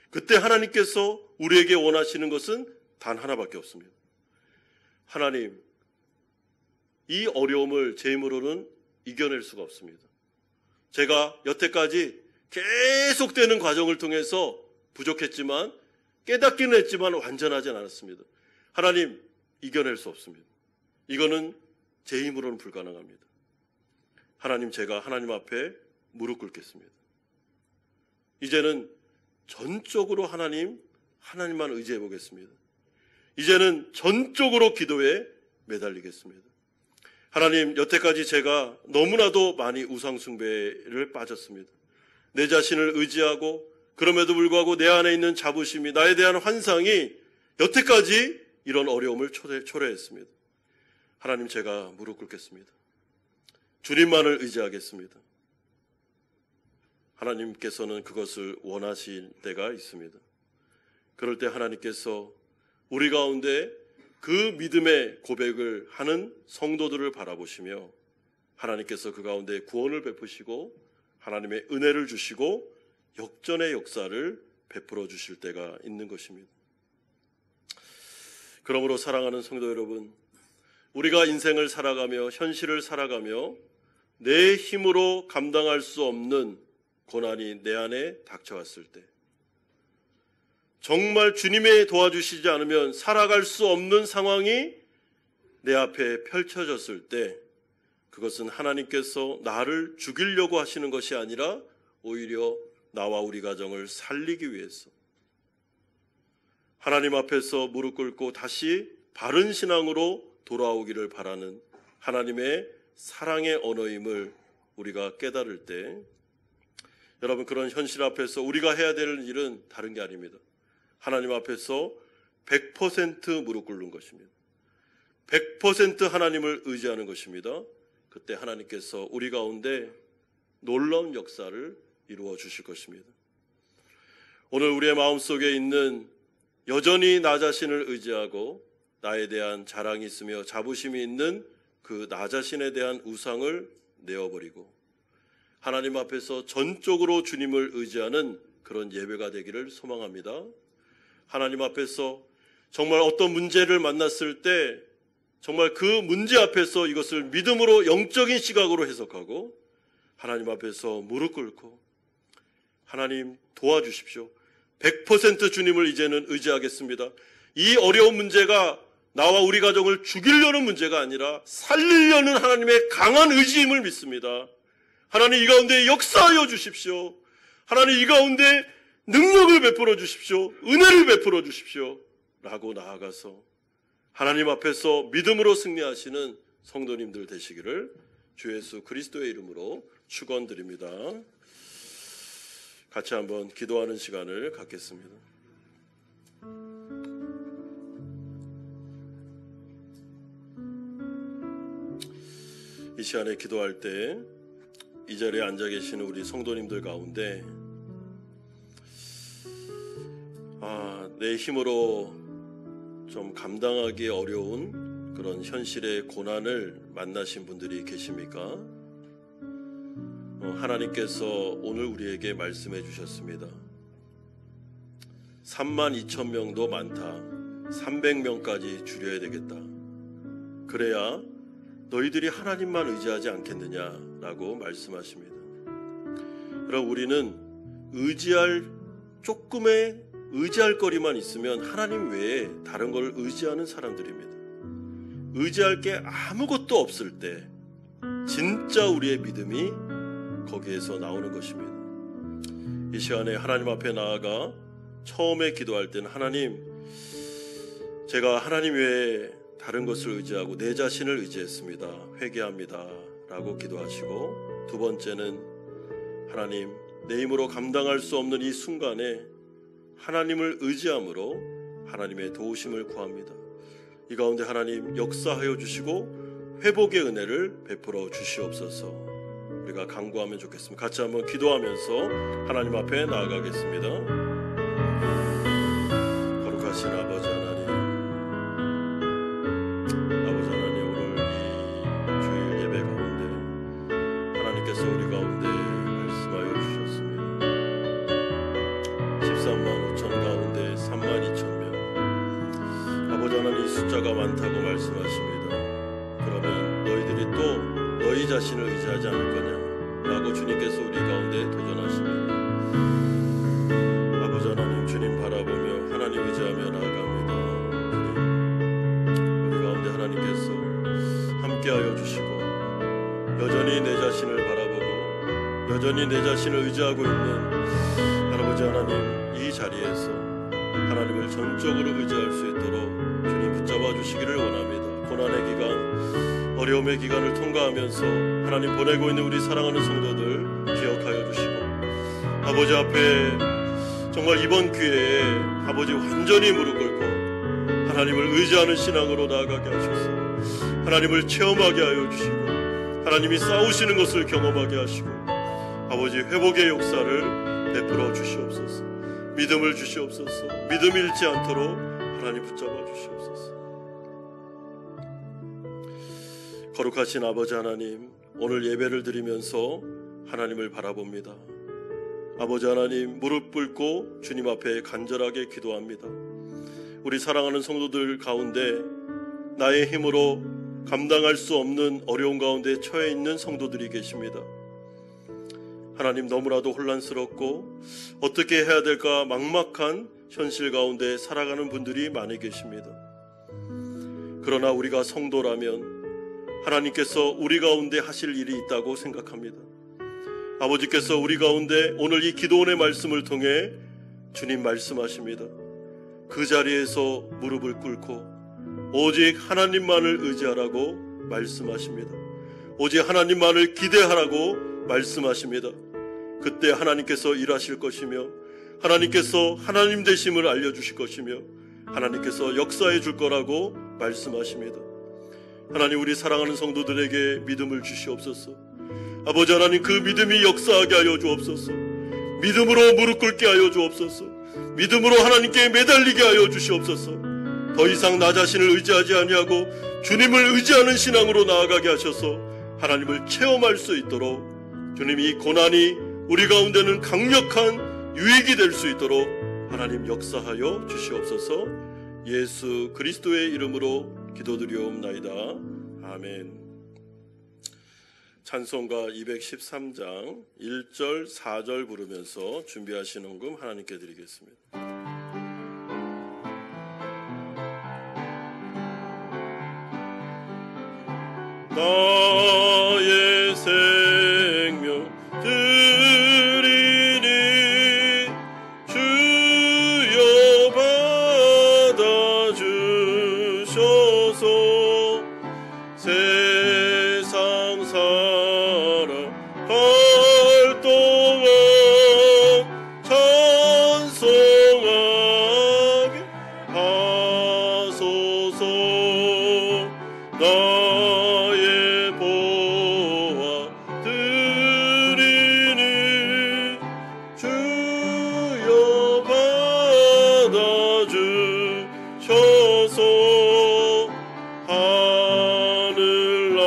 그때 하나님께서 우리에게 원하시는 것은 단 하나밖에 없습니다. 하나님, 이 어려움을 제 힘으로는 이겨낼 수가 없습니다. 제가 여태까지 계속되는 과정을 통해서 부족했지만, 깨닫기는 했지만 완전하진 않았습니다. 하나님, 이겨낼 수 없습니다. 이거는 제 힘으로는 불가능합니다. 하나님, 제가 하나님 앞에 무릎 꿇겠습니다. 이제는 전적으로 하나님만 의지해 보겠습니다. 이제는 전적으로 기도에 매달리겠습니다. 하나님, 여태까지 제가 너무나도 많이 우상숭배를 빠졌습니다. 내 자신을 의지하고 그럼에도 불구하고 내 안에 있는 자부심이, 나에 대한 환상이 여태까지 이런 어려움을 초래했습니다. 하나님, 제가 무릎 꿇겠습니다. 주님만을 의지하겠습니다. 하나님께서는 그것을 원하실 때가 있습니다. 그럴 때 하나님께서 우리 가운데 그 믿음의 고백을 하는 성도들을 바라보시며 하나님께서 그 가운데 구원을 베푸시고 하나님의 은혜를 주시고 역전의 역사를 베풀어 주실 때가 있는 것입니다. 그러므로 사랑하는 성도 여러분, 우리가 인생을 살아가며 현실을 살아가며 내 힘으로 감당할 수 없는 고난이 내 안에 닥쳐왔을 때, 정말 주님이 도와주시지 않으면 살아갈 수 없는 상황이 내 앞에 펼쳐졌을 때, 그것은 하나님께서 나를 죽이려고 하시는 것이 아니라 오히려 나와 우리 가정을 살리기 위해서 하나님 앞에서 무릎 꿇고 다시 바른 신앙으로 돌아오기를 바라는 하나님의 사랑의 언어임을 우리가 깨달을 때, 여러분, 그런 현실 앞에서 우리가 해야 될 일은 다른 게 아닙니다. 하나님 앞에서 100% 무릎 꿇는 것입니다. 100% 하나님을 의지하는 것입니다. 그때 하나님께서 우리 가운데 놀라운 역사를 이루어 주실 것입니다. 오늘 우리의 마음속에 있는 여전히 나 자신을 의지하고 나에 대한 자랑이 있으며 자부심이 있는 그 나 자신에 대한 우상을 내어버리고 하나님 앞에서 전적으로 주님을 의지하는 그런 예배가 되기를 소망합니다. 하나님 앞에서 정말 어떤 문제를 만났을 때 정말 그 문제 앞에서 이것을 믿음으로 영적인 시각으로 해석하고 하나님 앞에서 무릎 꿇고 하나님 도와주십시오. 100% 주님을 이제는 의지하겠습니다. 이 어려운 문제가 나와 우리 가정을 죽이려는 문제가 아니라 살리려는 하나님의 강한 의지임을 믿습니다. 하나님, 이 가운데 역사하여 주십시오. 하나님, 이 가운데 능력을 베풀어 주십시오. 은혜를 베풀어 주십시오. 라고 나아가서 하나님 앞에서 믿음으로 승리하시는 성도님들 되시기를 주 예수 그리스도의 이름으로 축원드립니다. 같이 한번 기도하는 시간을 갖겠습니다. 이 시간에 기도할 때 이 자리에 앉아 계시는 우리 성도님들 가운데 내 힘으로 좀 감당하기 어려운 그런 현실의 고난을 만나신 분들이 계십니까? 하나님께서 오늘 우리에게 말씀해 주셨습니다. 32,000명도 많다. 300명까지 줄여야 되겠다. 그래야 너희들이 하나님만 의지하지 않겠느냐라고 말씀하십니다. 그럼 우리는 조금의 의지할 거리만 있으면 하나님 외에 다른 걸 의지하는 사람들입니다. 의지할 게 아무것도 없을 때 진짜 우리의 믿음이 거기에서 나오는 것입니다. 이 시간에 하나님 앞에 나아가 처음에 기도할 때는 하나님, 제가 하나님 외에 다른 것을 의지하고 내 자신을 의지했습니다. 회개합니다. 라고 기도하시고, 두 번째는 하나님, 내 힘으로 감당할 수 없는 이 순간에 하나님을 의지함으로 하나님의 도우심을 구합니다. 이 가운데 하나님 역사하여 주시고 회복의 은혜를 베풀어 주시옵소서. 우리가 간구하면 좋겠습니다. 같이 한번 기도하면서 하나님 앞에 나아가겠습니다. 거룩하신 아버지 하나님, 오늘 하나님께서 우리 가운데 말씀하여 주셨습니다. 13만 5천 가운데 3만 2천 명. 아버지 하나님 숫자가 많다고 말씀하십니다. 그러면 너희들이 또 너희 자신을 의지하지 않을 거냐? 라고 주님께서 우리 가운데 도전하십니다. 아버지 하나님 주님 바라보며 하나님 의지하며 나아갑니다. 주님, 우리 가운데 하나님께서 함께하여 주시고 여전히 내 자신을 바라보고 여전히 내 자신을 의지하고 있는 할아버지 하나님 이 자리에서 하나님을 전적으로 의지할 수 있도록 주님 붙잡아 주시기를 원합니다. 고난의 기간, 어려움의 기간을 통과하면서 하나님 보내고 있는 우리 사랑하는 성도들 기억하여 주시고 아버지 앞에 정말 이번 기회에 아버지 완전히 무릎 꿇고 하나님을 의지하는 신앙으로 나아가게 하셔서 하나님을 체험하게 하여 주시고 하나님이 싸우시는 것을 경험하게 하시고 아버지 회복의 역사를 베풀어 주시옵소서. 믿음을 주시옵소서. 믿음 잃지 않도록 하나님 붙잡아 주시옵소서. 거룩하신 아버지 하나님, 오늘 예배를 드리면서 하나님을 바라봅니다. 아버지 하나님, 무릎 꿇고 주님 앞에 간절하게 기도합니다. 우리 사랑하는 성도들 가운데 나의 힘으로 감당할 수 없는 어려운 가운데 처해 있는 성도들이 계십니다. 하나님, 너무나도 혼란스럽고 어떻게 해야 될까 막막한 현실 가운데 살아가는 분들이 많이 계십니다. 그러나 우리가 성도라면 하나님께서 우리 가운데 하실 일이 있다고 생각합니다. 아버지께서 우리 가운데 오늘 이 기도원의 말씀을 통해 주님 말씀하십니다. 그 자리에서 무릎을 꿇고 오직 하나님만을 의지하라고 말씀하십니다. 오직 하나님만을 기대하라고 말씀하십니다. 그때 하나님께서 일하실 것이며 하나님께서 하나님 되심을 알려주실 것이며 하나님께서 역사해 줄 거라고 말씀하십니다. 하나님, 우리 사랑하는 성도들에게 믿음을 주시옵소서. 아버지 하나님, 그 믿음이 역사하게 하여 주옵소서. 믿음으로 무릎 꿇게 하여 주옵소서. 믿음으로 하나님께 매달리게 하여 주시옵소서. 더 이상 나 자신을 의지하지 아니하고 주님을 의지하는 신앙으로 나아가게 하셔서 하나님을 체험할 수 있도록 주님, 이 고난이 우리 가운데는 강력한 유익이 될 수 있도록 하나님 역사하여 주시옵소서. 예수 그리스도의 이름으로 기도드리옵나이다. 아멘. 찬송가 213장 1절 4절 부르면서 준비하신 헌금 하나님께 드리겠습니다. 나의 생명 드리니 주여 받아주셔서 세상 살아갈 동안 찬송하게 하소서. 나의 보아 드리니 주여 받아주셔서 하늘나라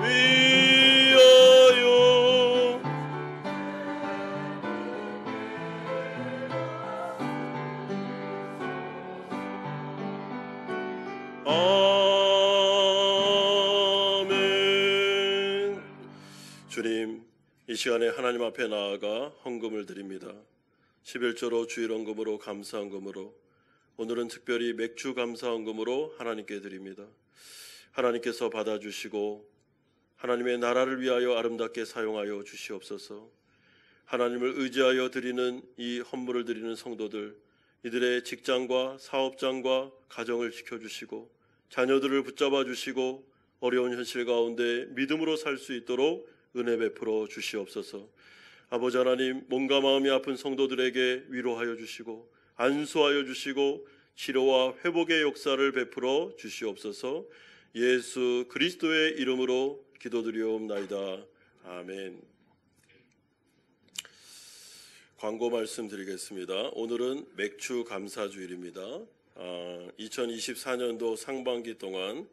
위하여 아멘. 주님, 이 시간에 하나님 앞에 나아가 헌금을 드립니다. 11조로 주일헌금으로 감사헌금으로 오늘은 특별히 맥주 감사헌금으로 하나님께 드립니다. 하나님께서 받아주시고 하나님의 나라를 위하여 아름답게 사용하여 주시옵소서. 하나님을 의지하여 드리는 이 헌물을 드리는 성도들, 이들의 직장과 사업장과 가정을 지켜주시고 자녀들을 붙잡아 주시고 어려운 현실 가운데 믿음으로 살 수 있도록 은혜 베풀어 주시옵소서. 아버지 하나님, 몸과 마음이 아픈 성도들에게 위로하여 주시고 안수하여 주시고 치료와 회복의 역사를 베풀어 주시옵소서. 예수 그리스도의 이름으로 기도드리옵나이다. 아멘. 광고 말씀드리겠습니다. 오늘은 맥주 감사주일입니다. 2024년도 상반기 동안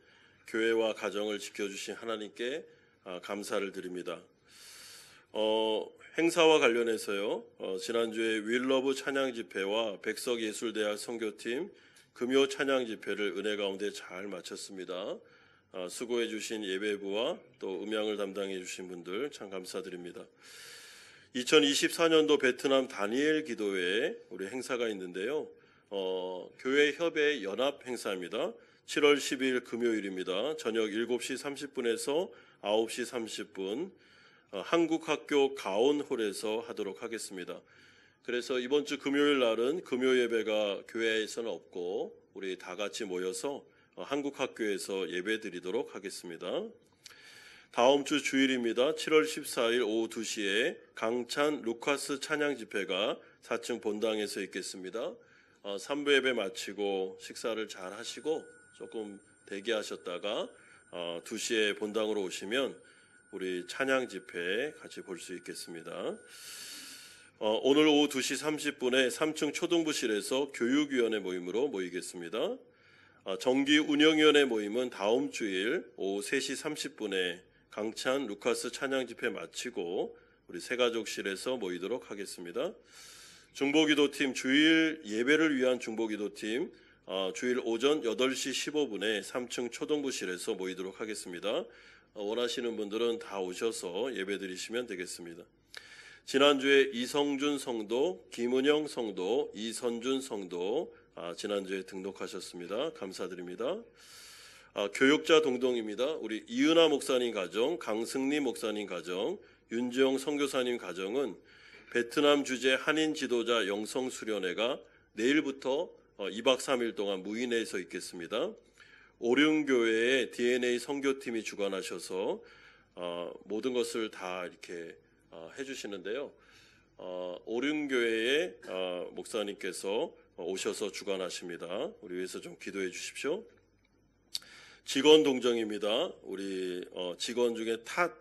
교회와 가정을 지켜주신 하나님께 감사를 드립니다. 행사와 관련해서요, 지난주에 윌러브 찬양 집회와 백석예술대학 선교팀 금요 찬양 집회를 은혜 가운데 잘 마쳤습니다. 수고해 주신 예배부와 또 음향을 담당해 주신 분들 참 감사드립니다. 2024년도 베트남 다니엘 기도회에 우리 행사가 있는데요. 교회 협의 연합 행사입니다. 7월 10일 금요일입니다. 저녁 7시 30분에서 9시 30분 한국학교 가온홀에서 하도록 하겠습니다. 그래서 이번 주 금요일 날은 금요 예배가 교회에서는 없고 우리 다 같이 모여서 한국학교에서 예배 드리도록 하겠습니다. 다음 주 주일입니다. 7월 14일 오후 2시에 강찬 루카스 찬양 집회가 4층 본당에서 있겠습니다. 3부 예배 마치고 식사를 잘 하시고 조금 대기하셨다가 2시에 본당으로 오시면 우리 찬양 집회 같이 볼 수 있겠습니다. 오늘 오후 2시 30분에 3층 초등부실에서 교육위원회 모임으로 모이겠습니다. 정기 운영위원회 모임은 다음 주일 오후 3시 30분에 강찬 루카스 찬양 집회 마치고 우리 새가족실에서 모이도록 하겠습니다. 중보기도팀 주일 예배를 위한 중보기도팀 주일 오전 8시 15분에 3층 초등부실에서 모이도록 하겠습니다. 원하시는 분들은 다 오셔서 예배 드리시면 되겠습니다. 지난주에 이성준 성도, 김은영 성도, 이선준 성도 지난주에 등록하셨습니다. 감사드립니다. 교육자 동동입니다. 우리 이은하 목사님 가정, 강승리 목사님 가정, 윤지영 선교사님 가정은 베트남 주재 한인 지도자 영성 수련회가 내일부터 2박 3일 동안 무인회에서 있겠습니다. 오륜교회의 DNA 선교팀이 주관하셔서 모든 것을 다 이렇게 해주시는데요. 오륜교회의 목사님께서 오셔서 주관하십니다. 우리 위해서 좀 기도해 주십시오. 직원 동정입니다. 우리 직원 중에 탓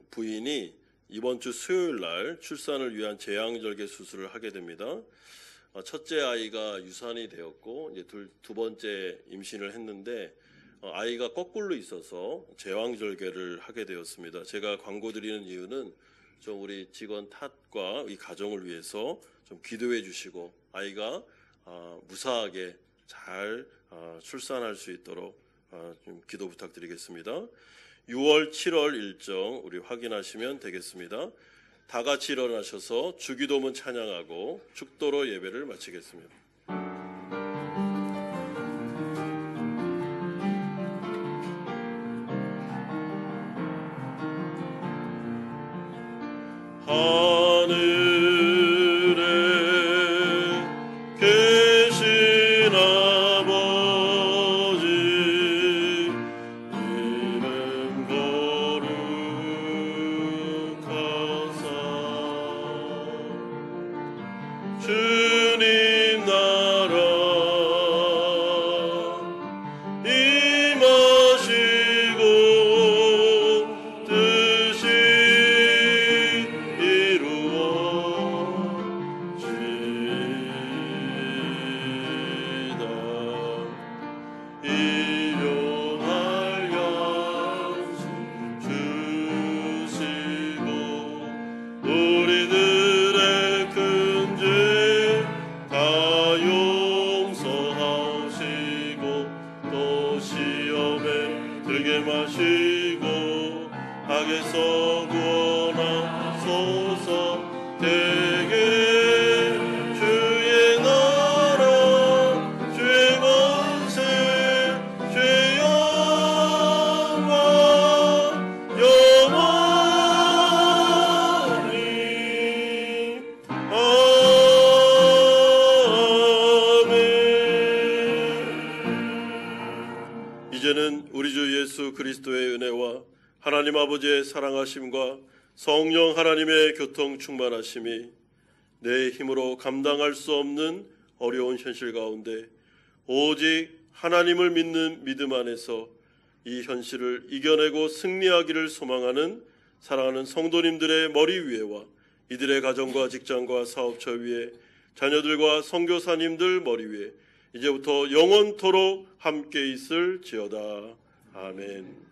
부인이 이번 주 수요일 날 출산을 위한 제왕절개 수술을 하게 됩니다. 첫째 아이가 유산이 되었고 이제 두 번째 임신을 했는데 아이가 거꾸로 있어서 제왕절개를 하게 되었습니다. 제가 광고 드리는 이유는 좀 우리 직원 탓과 이 가정을 위해서 좀 기도해 주시고 아이가 무사하게 잘 출산할 수 있도록 좀 기도 부탁드리겠습니다. 6월, 7월 일정 우리 확인하시면 되겠습니다. 다 같이 일어나셔서 주기도문 찬양하고 축도로 예배를 마치겠습니다. 하늘에 계신 아버지 이름 거룩하사 주님 나라 임하시고 뜻이 일용할 양식 주시고 우리들의 큰 죄 다 용서하시고 또 시험에 들게 마시고 악에서 구원하소서. 대개 주의 나라 주의 권세 주의 영광 영원히 아멘. 이제는 우리 주 예수 그리스도의 은혜와 하나님 아버지의 사랑하심과 성령 하나님의 교통 충만하심이 내 힘으로 감당할 수 없는 어려운 현실 가운데 오직 하나님을 믿는 믿음 안에서 이 현실을 이겨내고 승리하기를 소망하는 사랑하는 성도님들의 머리 위에와 이들의 가정과 직장과 사업처 위에 자녀들과 선교사님들 머리 위에 이제부터 영원토록 함께 있을지어다. 아멘.